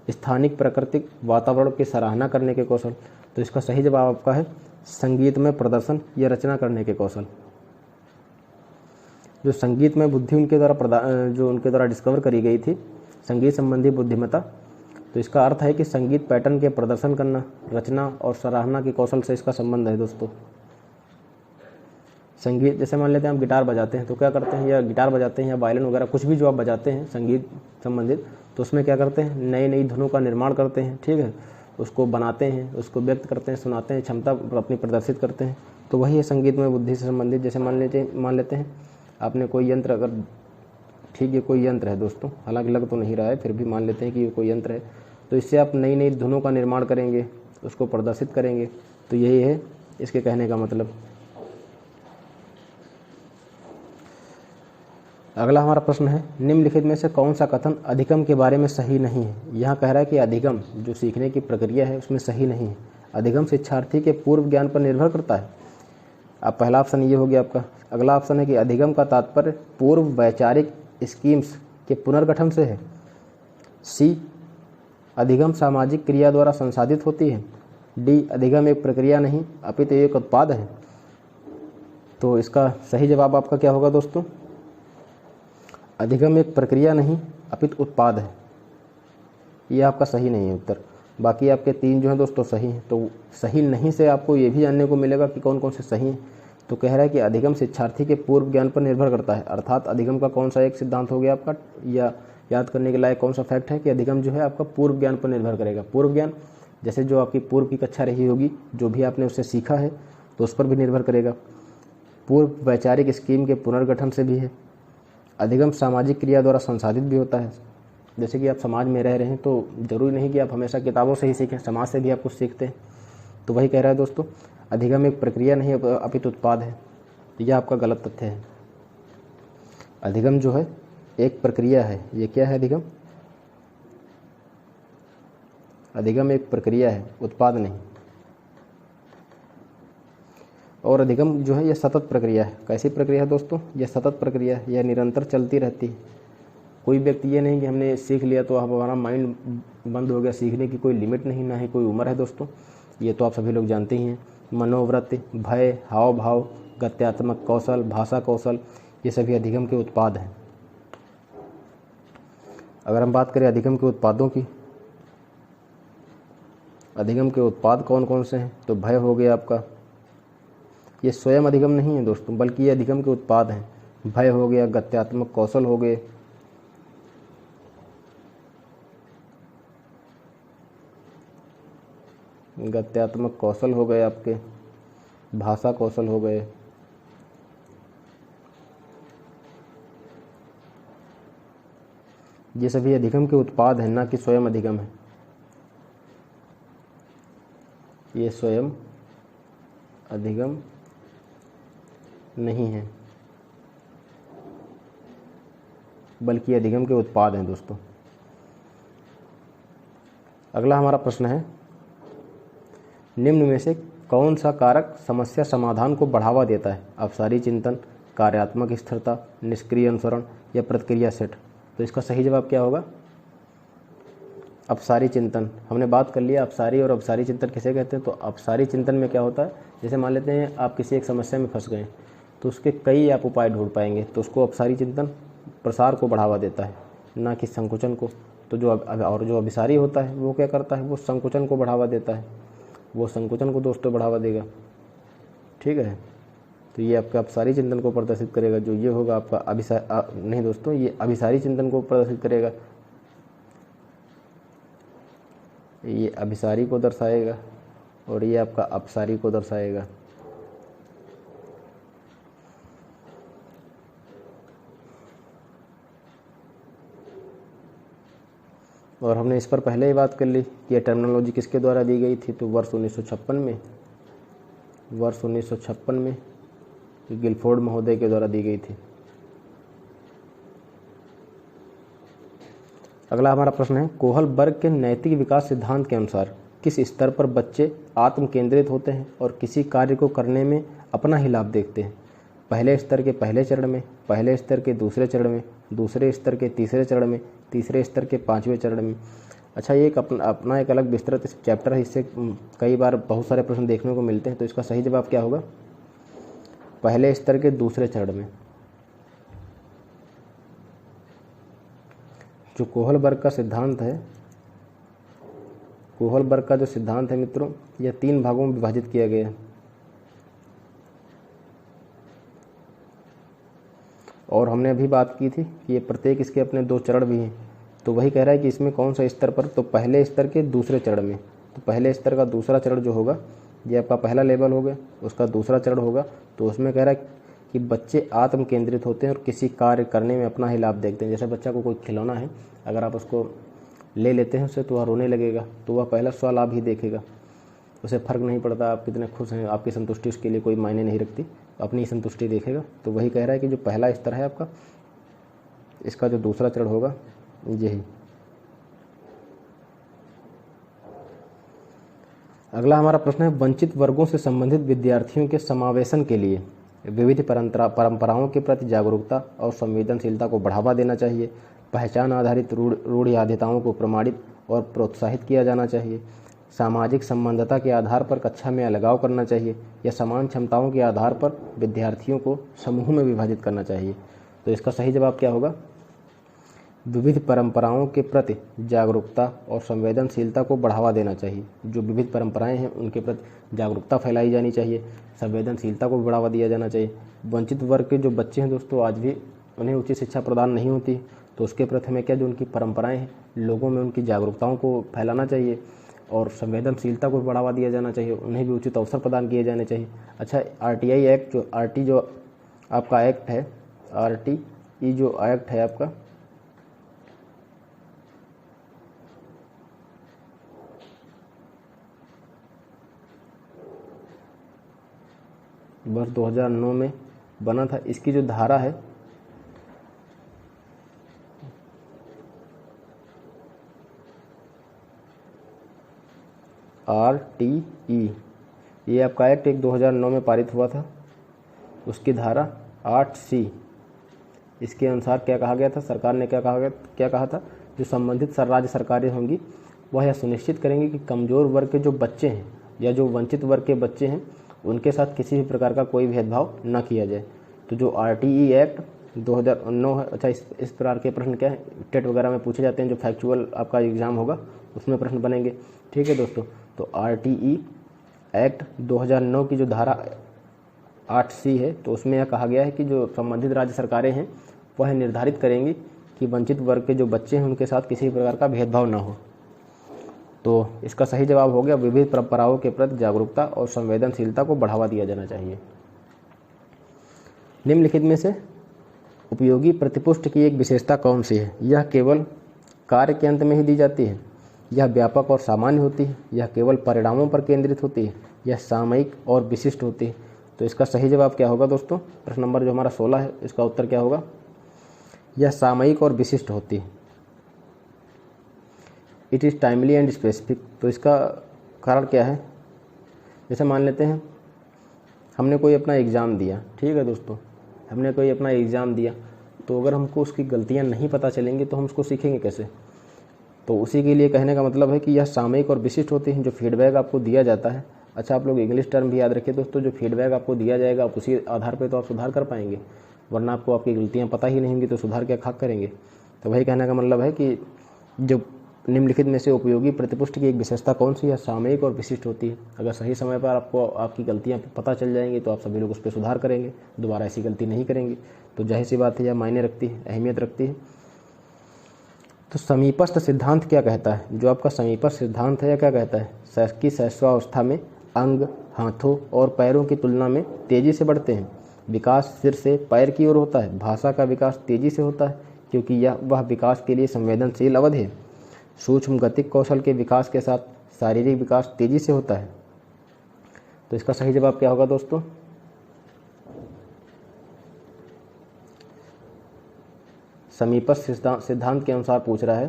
S1: स्थानिक प्राकृतिक वातावरण की सराहना करने के कौशल। तो इसका सही जवाब आपका है संगीतमय प्रदर्शन या रचना करने के कौशल। जो संगीतमय बुद्धि उनके द्वारा डिस्कवर करी गई थी, संगीत संबंधी बुद्धिमत्ता, तो इसका अर्थ है कि संगीत पैटर्न के प्रदर्शन करना, रचना और सराहना के कौशल से इसका संबंध है दोस्तों। संगीत, जैसे मान लेते हैं आप गिटार बजाते हैं तो क्या करते हैं, या गिटार बजाते हैं या वायलिन वगैरह कुछ भी जो आप बजाते हैं संगीत संबंधित, तो उसमें क्या करते हैं, नई नई धुनों का निर्माण करते हैं, ठीक है, उसको बनाते हैं, उसको व्यक्त करते हैं, सुनाते हैं, क्षमता अपनी प्रदर्शित करते हैं। तो वही है संगीत में बुद्धि से संबंधित। जैसे मान लेते हैं आपने कोई यंत्र अगर ठीक ये कोई यंत्र है दोस्तों, हालांकि लग तो नहीं रहा है, फिर भी मान लेते हैं कि ये कोई यंत्र है। तो इससे आप नई नई धुनों का निर्माण करेंगे, उसको प्रदर्शित करेंगे। तो यही है इसके कहने का मतलब। अगला हमारा प्रश्न है, निम्नलिखित में से कौन सा कथन अधिगम के बारे में सही नहीं है। यहाँ कह रहा है कि अधिगम जो सीखने की प्रक्रिया है उसमें सही नहीं है। अधिगम शिक्षार्थी के पूर्व ज्ञान पर निर्भर करता है। अब पहला ऑप्शन ये हो गया आपका। अगला ऑप्शन है कि अधिगम का तात्पर्य पूर्व वैचारिक स्कीम्स के पुनर्गठन से है। सी, अधिगम सामाजिक क्रिया द्वारा संसाधित होती है। डी, अधिगम एक प्रक्रिया नहीं अपितु एक उत्पाद है। तो इसका सही जवाब आपका क्या होगा दोस्तों? अधिगम एक प्रक्रिया नहीं अपितु उत्पाद है। ये आपका सही नहीं है उत्तर। बाकी आपके 3 जो हैं दोस्तों सही हैं। तो सही नहीं से आपको ये भी जानने को मिलेगा कि कौन कौन से सही हैं। तो कह रहा है कि अधिगम शिक्षार्थी के पूर्व ज्ञान पर निर्भर करता है, अर्थात अधिगम का कौन सा एक सिद्धांत हो गया आपका, या याद करने के लायक कौन सा फैक्ट है कि अधिगम जो है आपका पूर्व ज्ञान पर निर्भर करेगा। पूर्व ज्ञान जैसे जो आपकी पूर्व की कक्षा रही होगी, जो भी आपने उससे सीखा है तो उस पर भी निर्भर करेगा। पूर्व वैचारिक स्कीम के पुनर्गठन से भी है। अधिगम सामाजिक क्रिया द्वारा संसाधित भी होता है। जैसे कि आप समाज में रह रहे हैं तो ज़रूरी नहीं कि आप हमेशा किताबों से ही सीखें, समाज से भी आप कुछ सीखते हैं। तो वही कह रहा है दोस्तों, अधिगम एक प्रक्रिया नहीं अपितु उत्पाद है। यह आपका गलत तथ्य है। अधिगम जो है एक प्रक्रिया है। ये क्या है अधिगम? अधिगम एक प्रक्रिया है, उत्पाद नहीं। और अधिगम जो है यह सतत प्रक्रिया है। कैसी प्रक्रिया है दोस्तों? यह सतत प्रक्रिया है, यह निरंतर चलती रहती है। कोई व्यक्ति ये नहीं कि हमने सीख लिया तो अब हमारा माइंड बंद हो गया, सीखने की कोई लिमिट नहीं, ना ही कोई उम्र है दोस्तों। ये तो आप सभी लोग जानते ही हैं। मनोवृत्ति, भय, हाव भाव, गत्यात्मक कौशल, भाषा कौशल, ये सभी अधिगम के उत्पाद हैं। अगर हम बात करें अधिगम के उत्पादों की, अधिगम के उत्पाद कौन कौन से हैं, तो भय हो गया आपका। ये स्वयं अधिगम नहीं है दोस्तों, बल्कि ये अधिगम के उत्पाद हैं। भय हो गया, गत्यात्मक कौशल हो गए, गत्यात्मक कौशल हो गए आपके, भाषा कौशल हो गए। ये सभी अधिगम के उत्पाद हैं, ना कि स्वयं अधिगम है। ये स्वयं अधिगम नहीं है, बल्कि अधिगम के उत्पाद हैं दोस्तों। अगला हमारा प्रश्न है, निम्न में से कौन सा कारक समस्या समाधान को बढ़ावा देता है? अपसारी चिंतन, कार्यात्मक स्थिरता, निष्क्रिय अनुसरण या प्रतिक्रिया सेट। तो इसका सही जवाब क्या होगा? अपसारी चिंतन। हमने बात कर लिया अपसारी और अपसारी चिंतन किसे कहते हैं। तो अपसारी चिंतन में क्या होता है, जैसे मान लेते हैं आप किसी एक समस्या में फंस गए तो उसके कई आप उपाय ढूंढ पाएंगे, तो उसको अपसारी चिंतन प्रसार को बढ़ावा देता है, ना कि संकुचन को। तो जो अभिसारी होता है वो क्या करता है, वो संकुचन को बढ़ावा देता है, वो संकुचन को दोस्तों बढ़ावा देगा। ठीक है, तो ये आपका अपसारी चिंतन को प्रदर्शित करेगा। जो ये होगा आपका नहीं दोस्तों, ये अभिसारी चिंतन को प्रदर्शित करेगा, ये अभिसारी को दर्शाएगा और ये आपका अपसारी को दर्शाएगा। और हमने इस पर पहले ही बात कर ली कि यह टर्मिनोलॉजी किसके द्वारा दी गई थी। तो वर्ष 1956 में गिलफोर्ड महोदय के द्वारा दी गई थी। अगला हमारा प्रश्न है, कोहलबर्ग के नैतिक विकास सिद्धांत के अनुसार किस स्तर पर बच्चे आत्म केंद्रित होते हैं और किसी कार्य को करने में अपना ही लाभ देखते हैं? पहले स्तर के पहले चरण में, पहले स्तर के दूसरे चरण में, दूसरे स्तर के तीसरे चरण में, तीसरे स्तर के 5वें चरण में। अच्छा, ये एक अपना एक अलग विस्तृत चैप्टर है, इससे कई बार बहुत सारे प्रश्न देखने को मिलते हैं। तो इसका सही जवाब क्या होगा? पहले स्तर के दूसरे चरण में। जो कोहलबर्ग का सिद्धांत है, कोहलबर्ग का जो सिद्धांत है मित्रों, यह 3 भागों में विभाजित किया गया है। और हमने अभी बात की थी कि ये प्रत्येक इसके अपने 2 चरण भी हैं। तो वही कह रहा है कि इसमें कौन सा स्तर पर, तो पहले स्तर के दूसरे चरण में। तो पहले स्तर का दूसरा चरण जो होगा, ये आपका पहला लेवल हो गया, उसका दूसरा चरण होगा। तो उसमें कह रहा है कि बच्चे आत्म केंद्रित होते हैं और किसी कार्य करने में अपना ही लाभ देखते हैं। जैसे बच्चा को कोई खिलौना है, अगर आप उसको ले लेते हैं उससे तो वह रोने लगेगा, तो वह पहला स्वलाभ ही देखेगा, उसे फ़र्क नहीं पड़ता आप कितने खुश हैं, आपकी संतुष्टि उसके लिए कोई मायने नहीं रखती, अपनी ही संतुष्टि देखेगा। तो वही कह रहा है कि जो पहला स्तर है आपका, इसका जो दूसरा चरण होगा यही। अगला हमारा प्रश्न है, वंचित वर्गों से संबंधित विद्यार्थियों के समावेशन के लिए विविध परंपराओं के प्रति जागरूकता और संवेदनशीलता को बढ़ावा देना चाहिए। पहचान आधारित रूढ़ियादिताओं को प्रमाणित और प्रोत्साहित किया जाना चाहिए। सामाजिक संबंधता के आधार पर कक्षा में अलगाव करना चाहिए या समान क्षमताओं के आधार पर विद्यार्थियों को समूह में विभाजित करना चाहिए। तो इसका सही जवाब क्या होगा? विविध परंपराओं के प्रति जागरूकता और संवेदनशीलता को बढ़ावा देना चाहिए। जो विविध परंपराएं हैं उनके प्रति जागरूकता फैलाई जानी चाहिए, संवेदनशीलता को बढ़ावा दिया जाना चाहिए। वंचित वर्ग के जो बच्चे हैं दोस्तों, आज भी उन्हें उचित शिक्षा प्रदान नहीं होती, तो उसके प्रति हमें क्या, जो उनकी परंपराएं हैं, लोगों में उनकी जागरूकताओं को फैलाना चाहिए और संवेदनशीलता को बढ़ावा दिया जाना चाहिए, उन्हें भी उचित अवसर प्रदान किए जाने चाहिए। अच्छा, RTI एक्ट, जो RT जो आपका एक्ट है, RTI जो एक्ट है आपका, वर्ष 2009 में बना था, इसकी जो धारा है RTI, ये आपका एक्ट 2009 में पारित हुआ था। उसकी धारा 8C, इसके अनुसार क्या कहा गया था, सरकार ने क्या कहा था, जो संबंधित राज्य सरकारें होंगी वह यह सुनिश्चित करेंगी कि कमज़ोर वर्ग के जो बच्चे हैं या जो वंचित वर्ग के बच्चे हैं उनके साथ किसी भी प्रकार का कोई भेदभाव न किया जाए। तो जो RTI एक्ट 2009 है। अच्छा, इस प्रकार के प्रश्न क्या है, टेट वगैरह में पूछे जाते हैं, जो फैक्चुअल आपका एग्ज़ाम होगा उसमें प्रश्न बनेंगे। ठीक है दोस्तों, तो RTI एक्ट 2009 की जो धारा 8C है, तो उसमें यह कहा गया है कि जो संबंधित राज्य सरकारें हैं वह निर्धारित करेंगी कि वंचित वर्ग के जो बच्चे हैं उनके साथ किसी प्रकार का भेदभाव न हो। तो इसका सही जवाब हो गया, विविध परंपराओं के प्रति जागरूकता और संवेदनशीलता को बढ़ावा दिया जाना चाहिए। निम्नलिखित में से उपयोगी प्रतिपुष्टि की एक विशेषता कौन सी है? यह केवल कार्य के अंत में ही दी जाती है, यह व्यापक और सामान्य होती है, यह केवल परिणामों पर केंद्रित होती है, यह सामयिक और विशिष्ट होती है। तो इसका सही जवाब क्या होगा दोस्तों? प्रश्न नंबर जो हमारा 16 है, इसका उत्तर क्या होगा? यह सामयिक और विशिष्ट होती है। It is timely and specific. तो इसका कारण क्या है? जैसे मान लेते हैं हमने कोई अपना एग्ज़ाम दिया, ठीक है दोस्तों, हमने कोई अपना एग्ज़ाम दिया, तो अगर हमको उसकी गलतियां नहीं पता चलेंगी तो हम उसको सीखेंगे कैसे? तो उसी के लिए कहने का मतलब है कि यह सामयिक और विशिष्ट होती है। जो फीडबैक आपको दिया जाता है, अच्छा आप लोग इंग्लिश टर्म भी याद रखिए दोस्तों, जो फीडबैक आपको दिया जाएगा आप उसी आधार पर तो आप सुधार कर पाएंगे, वरना आपको आपकी गलतियाँ पता ही नहीं होंगी तो सुधार क्या खाक करेंगे। तो वही कहने का मतलब है कि जो निम्नलिखित में से उपयोगी प्रतिपुष्टि की एक विशेषता कौन सी है? सामयिक और विशिष्ट होती है। अगर सही समय पर आपको आपकी गलतियां पता चल जाएंगी तो आप सभी लोग उस पर सुधार करेंगे, दोबारा ऐसी गलती नहीं करेंगे। तो जाहिर सी बात है, यह मायने रखती है, अहमियत रखती है। तो समीपस्थ सिद्धांत क्या कहता है? जो आपका समीपस्थ सिद्धांत है, यह क्या कहता है कि शैशवावस्था में अंग हाथों और पैरों की तुलना में तेज़ी से बढ़ते हैं। विकास सिर से पैर की ओर होता है। भाषा का विकास तेज़ी से होता है क्योंकि वह विकास के लिए संवेदनशील अवधि है। सूक्ष्म गतिक कौशल के विकास के साथ शारीरिक विकास तेजी से होता है। तो इसका सही जवाब क्या होगा दोस्तों? समीपस्थ सिद्धांत के अनुसार पूछ रहा है,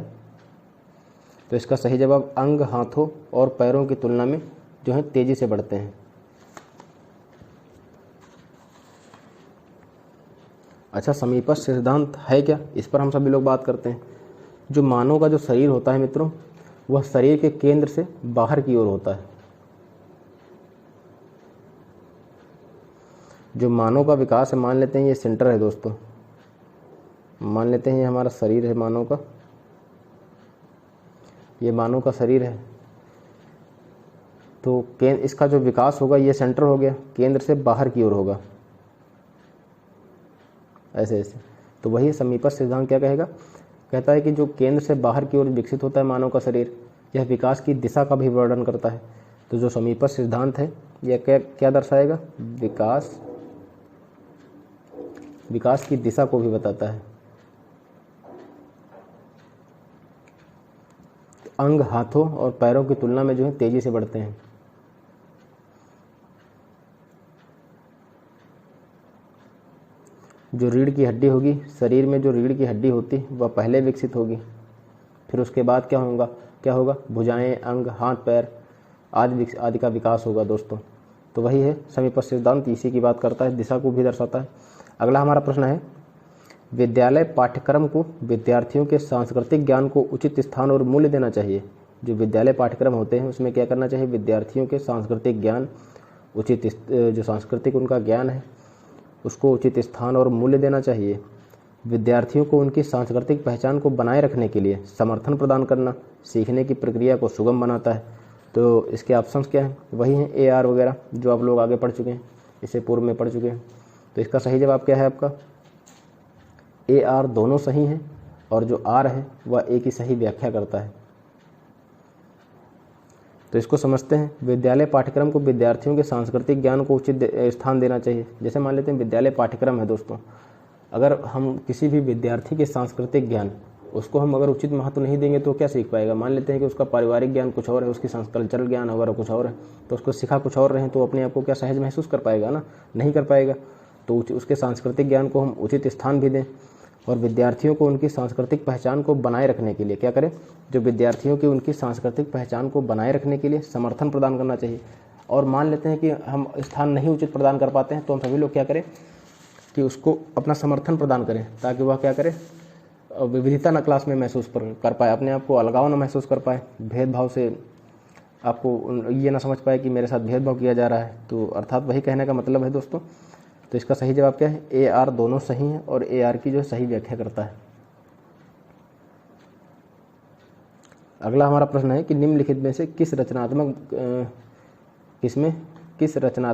S1: तो इसका सही जवाब अंग हाथों और पैरों की तुलना में जो है तेजी से बढ़ते हैं। अच्छा, समीपस्थ सिद्धांत है क्या, इस पर हम सभी लोग बात करते हैं। जो मानव का जो शरीर होता है मित्रों, वह शरीर के केंद्र से बाहर की ओर होता है। जो मानव का विकास है, मान लेते हैं ये सेंटर है दोस्तों, मान लेते हैं ये हमारा शरीर है मानव का, ये मानव का शरीर है। तो इसका जो विकास होगा ये सेंटर हो गया, केंद्र से बाहर की ओर होगा, ऐसे ऐसे। तो वही समीपस्थ सिद्धांत क्या कहेगा? कहता है कि जो केंद्र से बाहर की ओर विकसित होता है मानव का शरीर, यह विकास की दिशा का भी वर्णन करता है। तो जो समीपस्थ सिद्धांत है यह क्या दर्शाएगा? विकास विकास की दिशा को भी बताता है। अंग हाथों और पैरों की तुलना में जो है तेजी से बढ़ते हैं। जो रीढ़ की हड्डी होगी, शरीर में जो रीढ़ की हड्डी होती वह पहले विकसित होगी, फिर उसके बाद क्या होगा भुजाएं, अंग, हाथ, पैर आदि का विकास होगा दोस्तों। तो वही है समीपस्थ सिद्धांत, इसी की बात करता है, दिशा को भी दर्शाता है। अगला हमारा प्रश्न है, विद्यालय पाठ्यक्रम को विद्यार्थियों के सांस्कृतिक ज्ञान को उचित स्थान और मूल्य देना चाहिए। जो विद्यालय पाठ्यक्रम होते हैं उसमें क्या करना चाहिए, विद्यार्थियों के सांस्कृतिक ज्ञान उचित जो सांस्कृतिक उनका ज्ञान है उसको उचित स्थान और मूल्य देना चाहिए। विद्यार्थियों को उनकी सांस्कृतिक पहचान को बनाए रखने के लिए समर्थन प्रदान करना सीखने की प्रक्रिया को सुगम बनाता है। तो इसके ऑप्शंस क्या हैं, वही हैं AR वगैरह जो आप लोग आगे पढ़ चुके हैं, इससे पूर्व में पढ़ चुके हैं। तो इसका सही जवाब क्या है आपका, AR दोनों सही हैं और जो R है वह एक ही सही व्याख्या करता है। तो इसको समझते हैं, विद्यालय पाठ्यक्रम को विद्यार्थियों के सांस्कृतिक ज्ञान को उचित स्थान देना चाहिए। जैसे मान लेते हैं विद्यालय पाठ्यक्रम है दोस्तों, अगर हम किसी भी विद्यार्थी के सांस्कृतिक ज्ञान उसको हम अगर उचित महत्व नहीं देंगे तो क्या सीख पाएगा। मान लेते हैं कि उसका पारिवारिक ज्ञान कुछ और है, उसकी कल्चरल ज्ञान वगैरह कुछ और है, तो उसको सिखा कुछ और रहे तो अपने आप को क्या सहज महसूस कर पाएगा ना, नहीं कर पाएगा। तो उसके सांस्कृतिक ज्ञान को हम उचित स्थान भी दें और विद्यार्थियों को उनकी सांस्कृतिक पहचान को बनाए रखने के लिए क्या करें, जो विद्यार्थियों की उनकी सांस्कृतिक पहचान को बनाए रखने के लिए समर्थन प्रदान करना चाहिए। और मान लेते हैं कि हम स्थान नहीं उचित प्रदान कर पाते हैं तो हम सभी लोग क्या करें कि उसको अपना समर्थन प्रदान करें ताकि वह क्या करे, विविधता न क्लास में महसूस कर पाए, अपने आप को अलगाव न महसूस कर पाए, भेदभाव से आपको ये ना समझ पाए कि मेरे साथ भेदभाव किया जा रहा है। तो अर्थात वही कहने का मतलब है दोस्तों। तो इसका सही जवाब क्या है, AR दोनों सही हैं और AR की जो सही व्याख्या करता है। अगला हमारा प्रश्न है कि निम्नलिखित में से किस रचनात्मक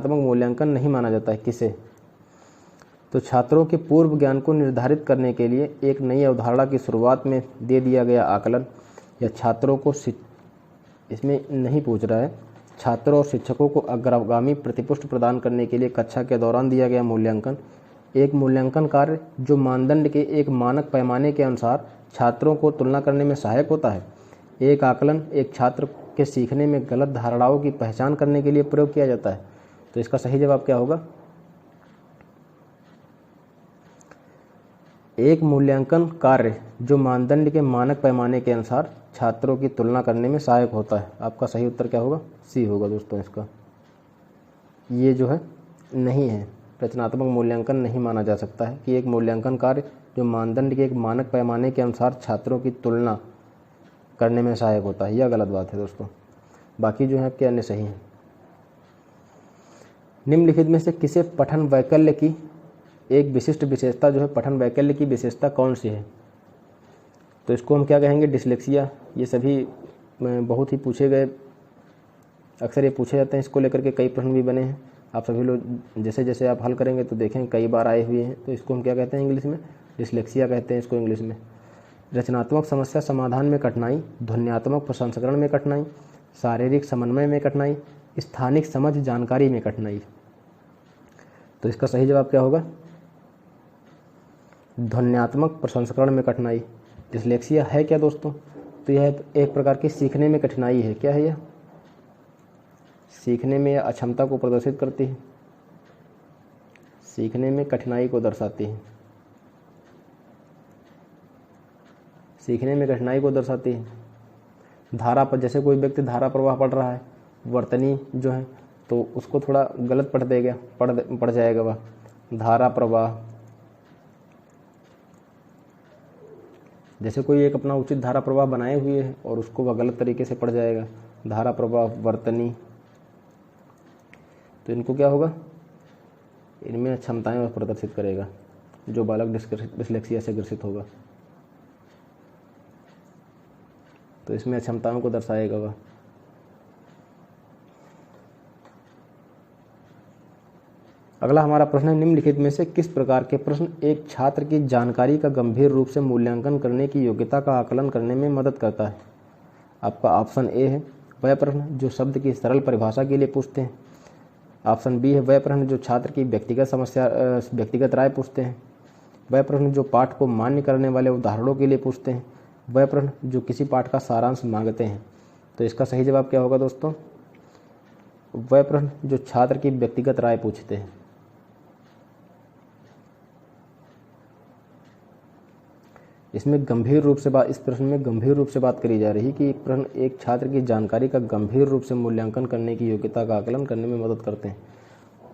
S1: मूल्यांकन नहीं माना जाता है, किसे। तो छात्रों के पूर्व ज्ञान को निर्धारित करने के लिए एक नई अवधारणा की शुरुआत में दे दिया गया आकलन, या छात्रों को इसमें नहीं पूछ रहा है, छात्रों और शिक्षकों को अग्रगामी प्रतिपुष्टि प्रदान करने के लिए कक्षा के दौरान दिया गया मूल्यांकन, एक मूल्यांकन कार्य जो मानदंड के एक मानक पैमाने के अनुसार छात्रों को तुलना करने में सहायक होता है, एक आकलन एक छात्र के सीखने में गलत धारणाओं की पहचान करने के लिए प्रयोग किया जाता है। तो इसका सही जवाब क्या होगा, एक मूल्यांकन कार्य जो मानदंड के मानक पैमाने के अनुसार छात्रों की तुलना करने में सहायक होता है। आपका सही उत्तर क्या होगा, C होगा दोस्तों। इसका ये जो है नहीं है, रचनात्मक मूल्यांकन नहीं माना जा सकता है कि एक मूल्यांकन कार्य जो मानदंड के एक मानक पैमाने के अनुसार छात्रों की तुलना करने में सहायक होता है। यह गलत बात है दोस्तों, बाकी जो है आपके अन्य सही हैं। निम्नलिखित में से किसे पठन वैकल्य की एक विशिष्ट विशेषता जो है, पठन वैकल्य की विशेषता कौन सी है। तो इसको हम क्या कहेंगे, डिसलेक्सिया। ये सभी बहुत ही पूछे गए, अक्सर ये पूछे जाते हैं, इसको लेकर के कई प्रश्न भी बने हैं। आप सभी लोग जैसे जैसे आप हल करेंगे तो देखें कई बार आए हुए हैं। तो इसको हम क्या कहते हैं इंग्लिश में, डिसलेक्सिया कहते हैं इसको इंग्लिश में। रचनात्मक समस्या समाधान में कठिनाई, ध्वन्यात्मक प्रसंस्करण में कठिनाई, शारीरिक समन्वय में कठिनाई, स्थानिक समझ जानकारी में कठिनाई। तो इसका सही जवाब क्या होगा, ध्वन्यात्मक प्रसंस्करण में कठिनाई। डिसलेक्सिया है क्या दोस्तों, तो यह एक प्रकार की सीखने में कठिनाई है। क्या है यह, सीखने में अक्षमता को प्रदर्शित करती है, सीखने में कठिनाई को दर्शाती है, सीखने में कठिनाई को दर्शाती है। धारा पर, जैसे कोई व्यक्ति धारा प्रवाह पढ़ रहा है, वर्तनी जो है तो उसको थोड़ा गलत पढ़ जाएगा वह धारा प्रवाह। जैसे कोई एक अपना उचित धारा प्रवाह बनाए हुए है और उसको वह गलत तरीके से पढ़ जाएगा, धारा प्रवाह, वर्तनी। तो इनको क्या होगा, इनमें क्षमताएं वह प्रदर्शित करेगा जो बालक डिसलेक्सिया से ग्रसित होगा। तो इसमें क्षमताओं को दर्शाएगा वह। अगला हमारा प्रश्न है, निम्नलिखित में से किस प्रकार के प्रश्न एक छात्र की जानकारी का गंभीर रूप से मूल्यांकन करने की योग्यता का आकलन करने में मदद करता है। आपका ऑप्शन ए है वह प्रश्न जो शब्द की सरल परिभाषा के लिए पूछते हैं। ऑप्शन बी है वह प्रश्न जो छात्र की व्यक्तिगत राय पूछते हैं। वह प्रश्न जो पाठ को मान्य करने वाले उदाहरणों के लिए पूछते हैं, वह प्रश्न जो किसी पाठ का सारांश मांगते हैं। तो इसका सही जवाब क्या होगा दोस्तों? वह प्रश्न जो छात्र की व्यक्तिगत राय पूछते हैं। इस प्रश्न में गंभीर रूप से बात करी जा रही कि एक प्रश्न एक छात्र की जानकारी का गंभीर रूप से मूल्यांकन करने की योग्यता का आकलन करने में मदद करते हैं।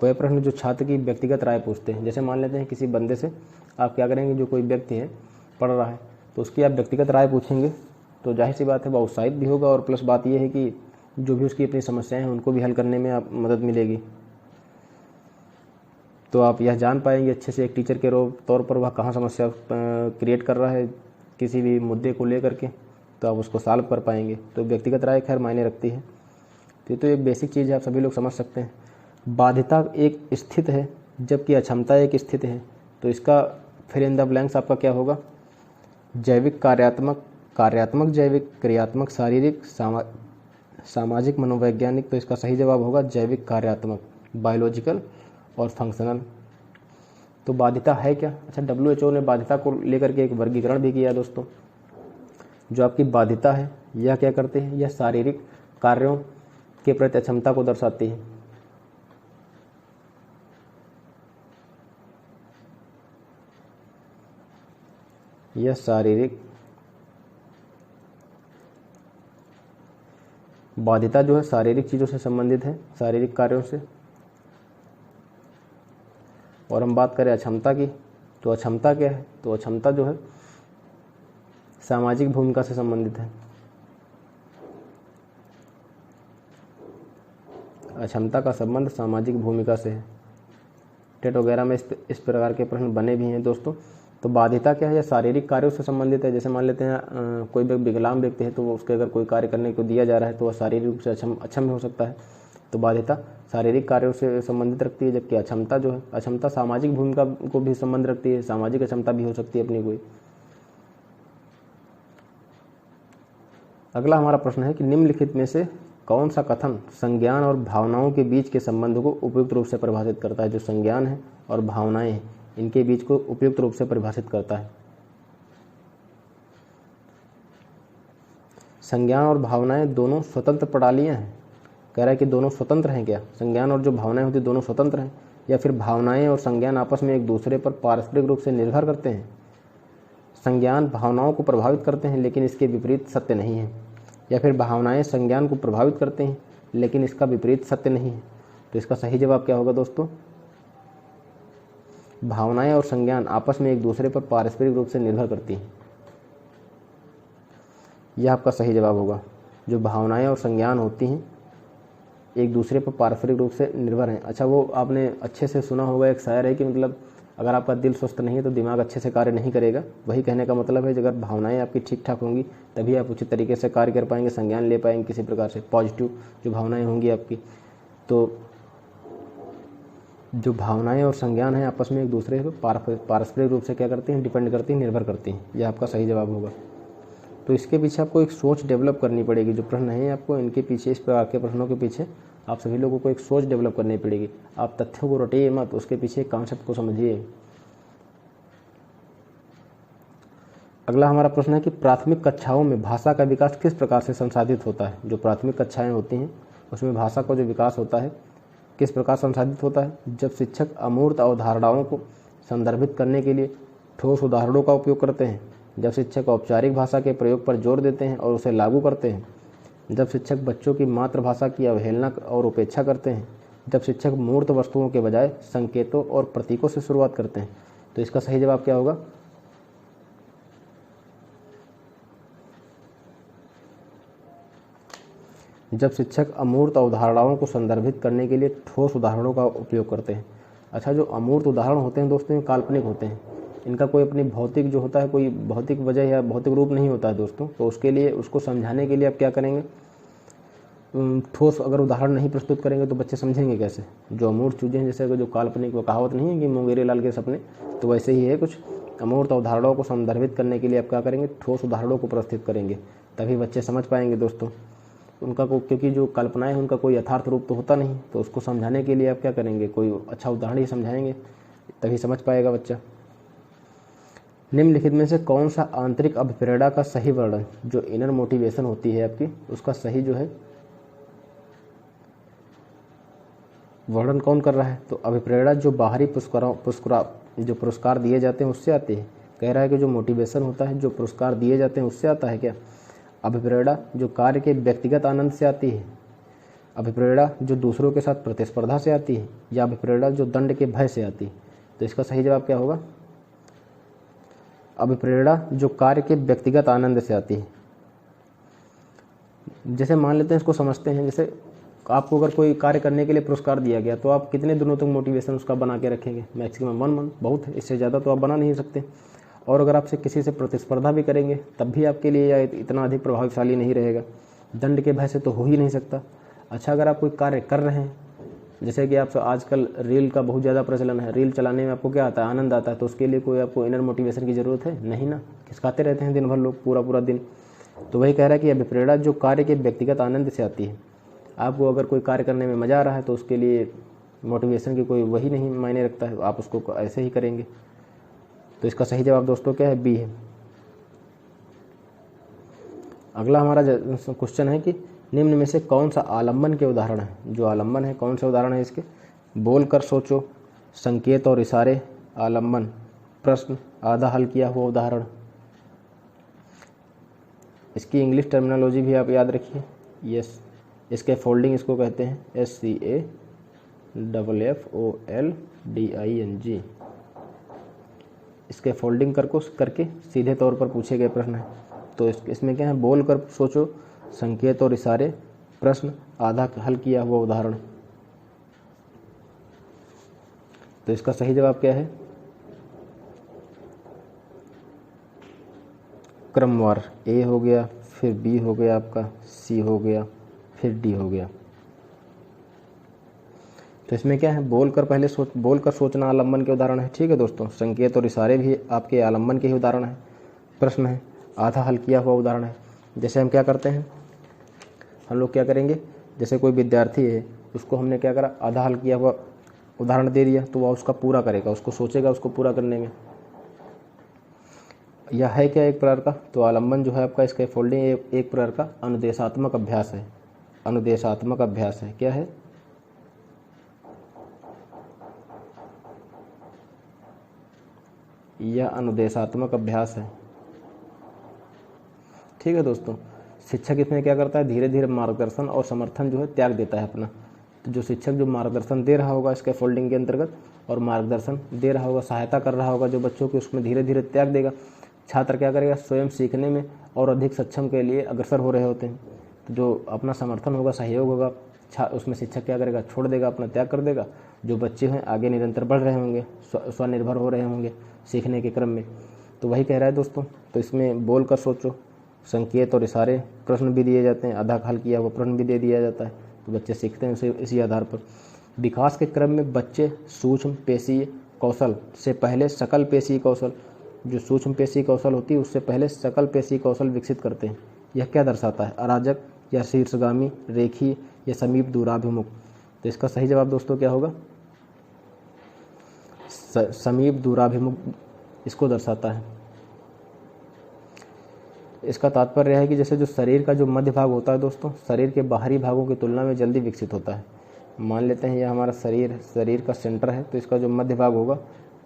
S1: वह प्रश्न जो छात्र की व्यक्तिगत राय पूछते हैं। जैसे मान लेते हैं किसी बंदे से आप क्या करेंगे, जो कोई व्यक्ति है पढ़ रहा है तो उसकी आप व्यक्तिगत राय पूछेंगे, तो जाहिर सी बात है वह उत्साहित भी होगा और प्लस बात यह है कि जो भी उसकी अपनी समस्याएं हैं उनको भी हल करने में आप मदद मिलेगी। तो आप यह जान पाएंगे अच्छे से एक टीचर के तौर पर वह कहाँ समस्या क्रिएट कर रहा है किसी भी मुद्दे को लेकर के, तो आप उसको सॉल्व कर पाएंगे। तो व्यक्तिगत राय खैर मायने रखती है। तो एक बेसिक चीज़ है, आप सभी लोग समझ सकते हैं। बाध्यता एक स्थिति है जबकि अक्षमता एक स्थिति है। तो इसका फिर इन द ब्लैंक्स आपका क्या होगा? जैविक, कार्यात्मक जैविक, क्रियात्मक शारीरिक, सामाजिक मनोवैज्ञानिक। तो इसका सही जवाब होगा जैविक, कार्यात्मक, बायोलॉजिकल और फंक्शनल। तो बाध्यता है क्या? अच्छा, WHO ने बाध्यता को लेकर के एक वर्गीकरण भी किया दोस्तों। जो आपकी बाध्यता है यह क्या करती है? यह शारीरिक कार्यों के प्रति अक्षमता को दर्शाती है। यह शारीरिक बाध्यता जो है शारीरिक चीज़ों से संबंधित है, शारीरिक कार्यों से। और हम बात करें अक्षमता की, तो अक्षमता क्या है? तो अक्षमता जो है सामाजिक भूमिका से संबंधित है। अक्षमता का संबंध सामाजिक भूमिका से है। टेट वगैरह में इस प्रकार के प्रश्न बने भी हैं दोस्तों। तो बाध्यता क्या है? यह शारीरिक कार्यों से संबंधित है। जैसे मान लेते हैं कोई विकलांग व्यक्ति है तो वो उसके अगर कोई कार्य करने को दिया जा रहा है तो वह शारीरिक रूप से अक्षम भी हो सकता है। तो बाध्यता शारीरिक कार्यों से संबंधित रखती है, जबकि अक्षमता जो है, अक्षमता सामाजिक भूमिका को भी संबंध रखती है। सामाजिक अक्षमता भी हो सकती है अपनी कोई। अगला हमारा प्रश्न है कि निम्नलिखित में से कौन सा कथन संज्ञान और भावनाओं के बीच के संबंध को उपयुक्त रूप से परिभाषित करता है? जो संज्ञान है और भावनाएं हैं इनके बीच को उपयुक्त रूप से परिभाषित करता है। संज्ञान और भावनाएं दोनों स्वतंत्र प्रणालियां हैं। कह रहा है कि दोनों स्वतंत्र हैं क्या? संज्ञान और जो भावनाएं होती दोनों स्वतंत्र हैं, या फिर भावनाएं और संज्ञान आपस में एक दूसरे पर पारस्परिक रूप से निर्भर करते हैं? संज्ञान भावनाओं को प्रभावित करते हैं लेकिन इसके विपरीत सत्य नहीं है, या फिर भावनाएं संज्ञान को प्रभावित करते हैं लेकिन इसका विपरीत सत्य नहीं है? तो इसका सही जवाब क्या होगा दोस्तों? भावनाएं और संज्ञान आपस में एक दूसरे पर पारस्परिक रूप से निर्भर करती हैं। यह आपका सही जवाब होगा। जो भावनाएं और संज्ञान होती हैं एक दूसरे पर पारस्परिक रूप से निर्भर हैं। अच्छा, वो आपने अच्छे से सुना होगा, एक शायर है कि मतलब अगर आपका दिल स्वस्थ नहीं है तो दिमाग अच्छे से कार्य नहीं करेगा। वही कहने का मतलब है, अगर भावनाएं आपकी ठीक ठाक होंगी तभी आप उचित तरीके से कार्य कर पाएंगे, संज्ञान ले पाएंगे किसी प्रकार से, पॉजिटिव जो भावनाएं होंगी आपकी। तो जो भावनाएं और संज्ञान हैं आपस में एक दूसरे पर पारस्परिक रूप से क्या करती हैं? डिपेंड करती हैं, निर्भर करती हैं। यह आपका सही जवाब होगा। तो इसके पीछे आपको एक सोच डेवलप करनी पड़ेगी। जो प्रश्न है आपको इनके पीछे, इस प्रकार के प्रश्नों के पीछे आप सभी लोगों को एक सोच डेवलप करनी पड़ेगी। आप तथ्यों को रटिए मत, उसके पीछे कॉन्सेप्ट को समझिए। अगला हमारा प्रश्न है कि प्राथमिक कक्षाओं में भाषा का विकास किस प्रकार से संसाधित होता है? जो प्राथमिक कक्षाएं होती हैं उसमें भाषा का जो विकास होता है किस प्रकार संसाधित होता है? जब शिक्षक अमूर्त अवधारणाओं को संदर्भित करने के लिए ठोस उदाहरणों का उपयोग करते हैं, जब शिक्षक औपचारिक भाषा के प्रयोग पर जोर देते हैं और उसे लागू करते हैं, जब शिक्षक बच्चों की मातृभाषा की अवहेलना और उपेक्षा करते हैं, जब शिक्षक मूर्त वस्तुओं के बजाय संकेतों और प्रतीकों से शुरुआत करते हैं। तो इसका सही जवाब क्या होगा? जब शिक्षक अमूर्त अवधारणाओं को संदर्भित करने के लिए ठोस उदाहरणों का उपयोग करते हैं। अच्छा, जो अमूर्त उदाहरण होते हैं दोस्तों, ये काल्पनिक होते हैं। इनका कोई अपनी भौतिक जो होता है, कोई भौतिक वजह या भौतिक रूप नहीं होता है दोस्तों। तो उसके लिए, उसको समझाने के लिए आप क्या करेंगे? ठोस अगर उदाहरण नहीं प्रस्तुत करेंगे तो बच्चे समझेंगे कैसे? जो अमूर्त चीज़ें हैं, जैसे जो काल्पनिक, वो कहावत नहीं है कि मुंगेरी लाल के सपने, तो वैसे ही है कुछ। अमूर्त अवधारणाओं को संदर्भित करने के लिए आप क्या करेंगे? ठोस उदाहरणों को प्रस्तुत करेंगे, तभी बच्चे समझ पाएंगे दोस्तों। उनका क्योंकि जो कल्पनाएं हैं उनका कोई यथार्थ रूप तो होता नहीं, तो उसको समझाने के लिए आप क्या करेंगे? कोई अच्छा उदाहरण ही समझाएंगे, तभी समझ पाएगा बच्चा। निम्नलिखित में से कौन सा आंतरिक अभिप्रेरणा का सही वर्णन, जो इनर मोटिवेशन होती है आपकी, उसका सही जो है वर्णन कौन कर रहा है? तो अभिप्रेरणा जो बाहरी पुरस्कार दिए जाते हैं उससे आती है। कह रहा है कि जो मोटिवेशन होता है, जो पुरस्कार दिए जाते हैं उससे आता है क्या? अभिप्रेरणा जो कार्य के व्यक्तिगत आनंद से आती है, अभिप्रेरणा जो दूसरों के साथ प्रतिस्पर्धा से आती है, या अभिप्रेरणा जो दंड के भय से आती है? तो इसका सही जवाब क्या होगा? अभिप्रेरणा जो कार्य के व्यक्तिगत आनंद से आती है। जैसे मान लेते हैं, इसको समझते हैं, जैसे आपको अगर कोई कार्य करने के लिए पुरस्कार दिया गया तो आप कितने दिनों तक मोटिवेशन उसका बना के रखेंगे? मैक्सिमम 1 मंथ, बहुत है, इससे ज़्यादा तो आप बना नहीं सकते। और अगर आपसे किसी से प्रतिस्पर्धा भी करेंगे तब भी आपके लिए यह इतना अधिक प्रभावशाली नहीं रहेगा। दंड के भय से तो हो ही नहीं सकता। अच्छा, अगर आप कोई कार्य कर रहे हैं, जैसे कि आप आजकल रील का बहुत ज़्यादा प्रचलन है, रील चलाने में आपको क्या आता है? आनंद आता है। तो उसके लिए कोई आपको इनर मोटिवेशन की ज़रूरत है? नहीं ना, खिसकाते रहते हैं दिन भर लोग, पूरा पूरा दिन। तो वही कह रहा है कि अभिप्रेरणा जो कार्य के व्यक्तिगत आनंद से आती है। आपको अगर कोई कार्य करने में मज़ा आ रहा है तो उसके लिए मोटिवेशन की कोई वही नहीं मायने रखता है, आप उसको ऐसे ही करेंगे। तो इसका सही जवाब दोस्तों क्या है? बी है। अगला हमारा क्वेश्चन है कि निम्न में से कौन सा आलम्बन के उदाहरण है? जो आलम्बन है, कौन से उदाहरण है इसके? बोलकर सोचो, संकेत और इशारे, आलम्बन, प्रश्न, आधा हल किया हुआ उदाहरण। इसकी इंग्लिश टर्मिनोलॉजी भी आप याद रखिए। यस, इसके फोल्डिंग इसको कहते हैं SCAFFOLDING। इसके फोल्डिंग करके सीधे तौर पर पूछे गए प्रश्न हैं। तो इसमें क्या है? बोल कर सोचो, संकेत और इशारे, प्रश्न, आधा हल किया हुआ उदाहरण। तो इसका सही जवाब क्या है? क्रमवार। ए हो गया, फिर बी हो गया, आपका सी हो गया, फिर डी हो गया। तो इसमें क्या है? बोलकर सोचना आलम्बन के उदाहरण है। ठीक है दोस्तों, संकेत और इशारे भी आपके आलम्बन के ही उदाहरण है। प्रश्न है, आधा हल किया हुआ उदाहरण है। जैसे हम क्या करते हैं, हम लोग क्या करेंगे, जैसे कोई विद्यार्थी है, उसको हमने क्या करा? आधा हल किया हुआ उदाहरण दे दिया, तो वह उसका पूरा करेगा, उसको सोचेगा उसको पूरा करने में। यह है क्या? एक प्रकार का, तो आलम्बन जो है आपका, इसका फोल्डिंग एक प्रकार का अनुदेशात्मक अभ्यास है। अनुदेशात्मक अभ्यास है। क्या है? यह अनुदेशात्मक अभ्यास है। ठीक है दोस्तों, शिक्षक इसमें क्या करता है? धीरे धीरे मार्गदर्शन और समर्थन जो है त्याग देता है अपना। तो जो शिक्षक जो मार्गदर्शन दे रहा होगा इसके फोल्डिंग के अंतर्गत, और मार्गदर्शन दे रहा होगा, सहायता कर रहा होगा जो बच्चों की, उसमें धीरे धीरे त्याग देगा। छात्र क्या करेगा? स्वयं सीखने में और अधिक सक्षम के लिए अग्रसर हो रहे होते हैं। तो जो अपना समर्थन होगा, सहयोग होगा, उसमें शिक्षक क्या करेगा? छोड़ देगा, अपना त्याग कर देगा। जो बच्चे हैं आगे निरंतर बढ़ रहे होंगे, स्वनिर्भर हो रहे होंगे सीखने के क्रम में। तो वही कह रहा है दोस्तों। तो इसमें बोल कर सोचो, संकेत और इशारे, प्रश्न भी दिए जाते हैं, आधा हल किया हुआ प्रश्न भी दे दिया जाता है, तो बच्चे सीखते हैं इसी आधार पर। विकास के क्रम में बच्चे सूक्ष्म पेशीय कौशल से पहले सकल पेशीय कौशल, जो सूक्ष्म पेशीय कौशल होती है उससे पहले सकल पेशीय कौशल विकसित करते हैं। यह क्या दर्शाता है? अराजक या शीर्षगामी, रेखीय या समीप दूराभिमुख? तो इसका सही जवाब दोस्तों क्या होगा? समीप दूराभिमुख इसको दर्शाता है। इसका तात्पर्य है कि जैसे जो शरीर का जो मध्य भाग होता है दोस्तों, शरीर के बाहरी भागों की तुलना में जल्दी विकसित होता है। मान लेते हैं यह हमारा शरीर का सेंटर है, तो इसका जो मध्य भाग होगा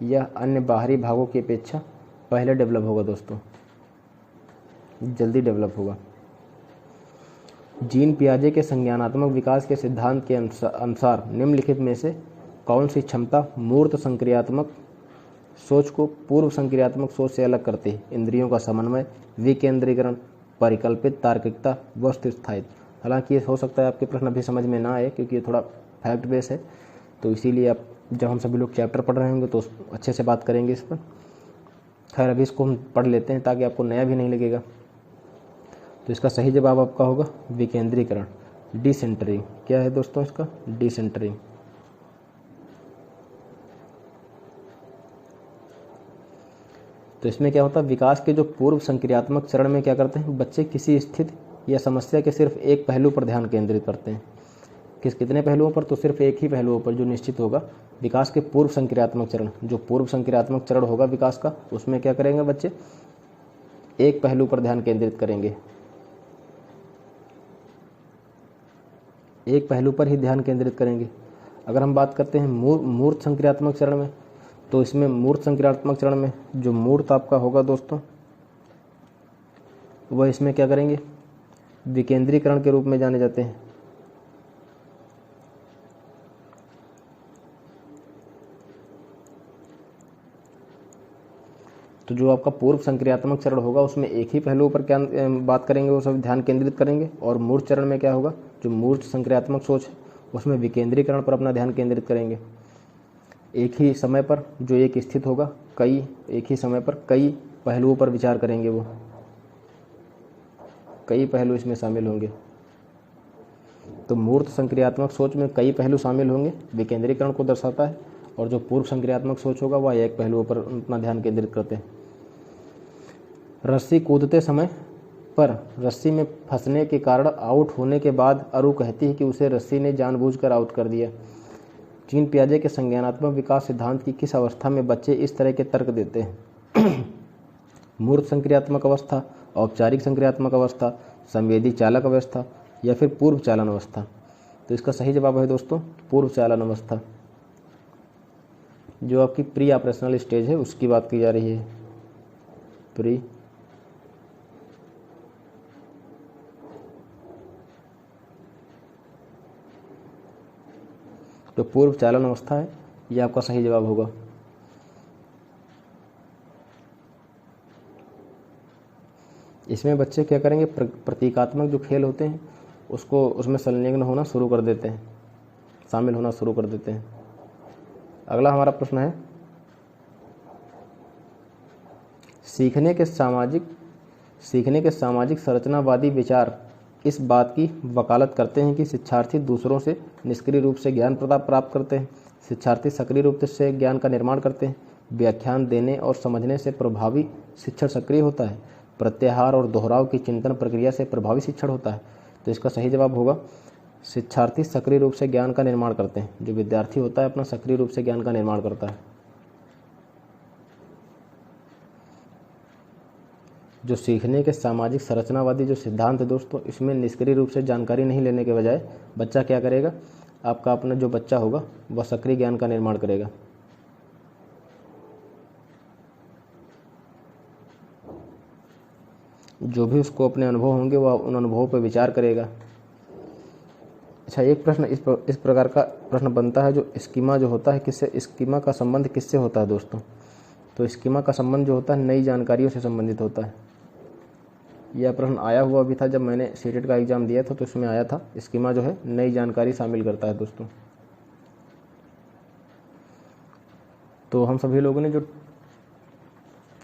S1: यह अन्य बाहरी भागों की अपेक्षा पहले डेवलप होगा दोस्तों, जल्दी डेवलप होगा। जीन पियाजे के संज्ञानात्मक विकास के सिद्धांत के अनुसार निम्नलिखित में से कौन सी क्षमता मूर्त संक्रियात्मक सोच को पूर्व संक्रियात्मक सोच से अलग करती है? इंद्रियों का समन्वय, विकेंद्रीकरण, परिकल्पित तार्किकता, वस्तु स्थायित्व। हालांकि ये हो सकता है आपके प्रश्न अभी समझ में ना आए, क्योंकि ये थोड़ा फैक्ट बेस है, तो इसीलिए आप जब हम सभी लोग चैप्टर पढ़ रहे होंगे तो अच्छे से बात करेंगे इस पर। खैर अभी इसको हम पढ़ लेते हैं ताकि आपको नया भी नहीं लगेगा। तो इसका सही जवाब आपका होगा विकेंद्रीकरण, डिसेंटरिंग। क्या है दोस्तों इसका? डिसेंटरिंग। तो इसमें क्या होता है? विकास के जो पूर्व संक्रियात्मक चरण में क्या करते हैं? बच्चे किसी स्थिति या समस्या के सिर्फ एक पहलू पर ध्यान केंद्रित करते हैं। कितने पहलुओं पर, तो सिर्फ एक ही पहलुओं पर जो निश्चित होगा, विकास के पूर्व संक्रियात्मक चरण। जो पूर्व संक्रियात्मक चरण होगा विकास का, उसमें क्या करेंगे बच्चे, एक पहलू पर ध्यान केंद्रित करेंगे, एक पहलू पर ही ध्यान केंद्रित करेंगे। अगर हम बात करते हैं मूर्त संक्रियात्मक चरण में, तो इसमें मूर्त संक्रियात्मक चरण में जो मूर्त आपका होगा दोस्तों, वह इसमें क्या करेंगे, विकेंद्रीकरण के रूप में जाने जाते हैं। तो जो आपका पूर्व संक्रियात्मक चरण होगा उसमें एक ही पहलू पर क्या बात करेंगे, वो सब ध्यान केंद्रित करेंगे। और मूर्त चरण में क्या होगा, जो मूर्त संक्रियात्मक सोच है उसमें विकेंद्रीकरण पर अपना ध्यान केंद्रित करेंगे। एक ही समय पर जो एक स्थित होगा, एक ही समय पर कई पहलुओं पर विचार करेंगे, वो कई पहलू इसमें शामिल होंगे। तो मूर्त संक्रियात्मक सोच में कई पहलू शामिल होंगे, विकेंद्रीकरण को दर्शाता है। और जो पूर्व संक्रियात्मक सोच होगा वह एक पहलुओं पर अपना ध्यान केंद्रित करते हैं। रस्सी कूदते समय पर रस्सी में फंसने के कारण आउट होने के बाद अरु कहती है कि उसे रस्सी ने जानबूझकर आउट कर दिया। जीन पियाजे के संज्ञानात्मक विकास सिद्धांत की किस अवस्था में बच्चे इस तरह के तर्क देते हैं? मूर्त संक्रियात्मक अवस्था, औपचारिक संक्रियात्मक अवस्था, संवेदी चालक अवस्था या फिर पूर्व चालन अवस्था? तो इसका सही जवाब है दोस्तों पूर्व चालन अवस्था। जो आपकी प्री ऑपरेशनल स्टेज है उसकी बात की जा रही है, प्री जो पूर्व चालन अवस्था है, ये आपका सही जवाब होगा। इसमें बच्चे क्या करेंगे, प्रतीकात्मक जो खेल होते हैं उसको उसमें संलग्न होना शुरू कर देते हैं, शामिल होना शुरू कर देते हैं। अगला हमारा प्रश्न है, सीखने के सामाजिक संरचनावादी विचार इस बात की वकालत करते हैं कि शिक्षार्थी दूसरों से निष्क्रिय रूप से ज्ञान प्राप्त करते हैं, शिक्षार्थी सक्रिय रूप से ज्ञान का निर्माण करते हैं, व्याख्यान देने और समझने से प्रभावी शिक्षण सक्रिय होता है, प्रत्याहार और दोहराव की चिंतन प्रक्रिया से प्रभावी शिक्षण होता है। तो इसका सही जवाब होगा शिक्षार्थी सक्रिय रूप से ज्ञान का निर्माण करते हैं। जो विद्यार्थी होता है अपना सक्रिय रूप से ज्ञान का निर्माण करता है। जो सीखने के सामाजिक संरचनावादी जो सिद्धांत है दोस्तों, इसमें निष्क्रिय रूप से जानकारी नहीं लेने के बजाय बच्चा क्या करेगा, आपका अपना जो बच्चा होगा वह सक्रिय ज्ञान का निर्माण करेगा। जो भी उसको अपने अनुभव होंगे वह उन अनुभवों पर विचार करेगा। अच्छा, एक प्रश्न इस प्रकार का प्रश्न बनता है, जो स्कीमा जो होता है किससे, स्कीमा का संबंध किससे होता है दोस्तों? तो स्कीमा का संबंध जो होता है नई जानकारियों से संबंधित होता है। यह प्रश्न आया हुआ भी था जब मैंने सीटेट का एग्ज़ाम दिया था, तो इसमें आया था स्कीमा जो है नई जानकारी शामिल करता है दोस्तों। तो हम सभी लोगों ने जो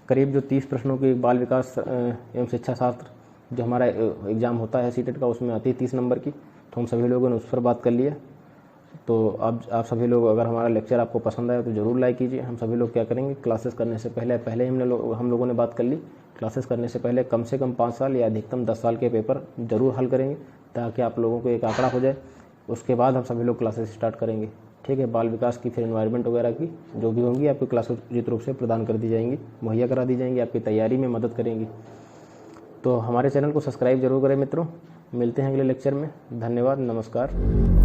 S1: करीब जो 30 प्रश्नों की बाल विकास एवं शिक्षा शास्त्र जो हमारा एग्ज़ाम होता है सीटेट का, उसमें आती है 30 नंबर की, तो हम सभी लोगों ने उस पर बात कर लिया। तो अब आप सभी लोग अगर हमारा लेक्चर आपको पसंद आया तो ज़रूर लाइक कीजिए। हम सभी लोग क्या करेंगे, क्लासेस करने से पहले हम लोगों ने बात कर ली, क्लासेस करने से पहले कम से कम 5 साल या अधिकतम 10 साल के पेपर ज़रूर हल करेंगे, ताकि आप लोगों को एक आंकड़ा हो जाए। उसके बाद हम सभी लोग क्लासेस स्टार्ट करेंगे। ठीक है, बाल विकास की फिर एनवायरनमेंट वगैरह की जो भी होंगी आपको क्लासेस उचित रूप से प्रदान कर दी जाएंगी, मुहैया करा दी जाएंगी, आपकी तैयारी में मदद करेंगी। तो हमारे चैनल को सब्सक्राइब जरूर करें मित्रों। मिलते हैं अगले लेक्चर में। धन्यवाद, नमस्कार।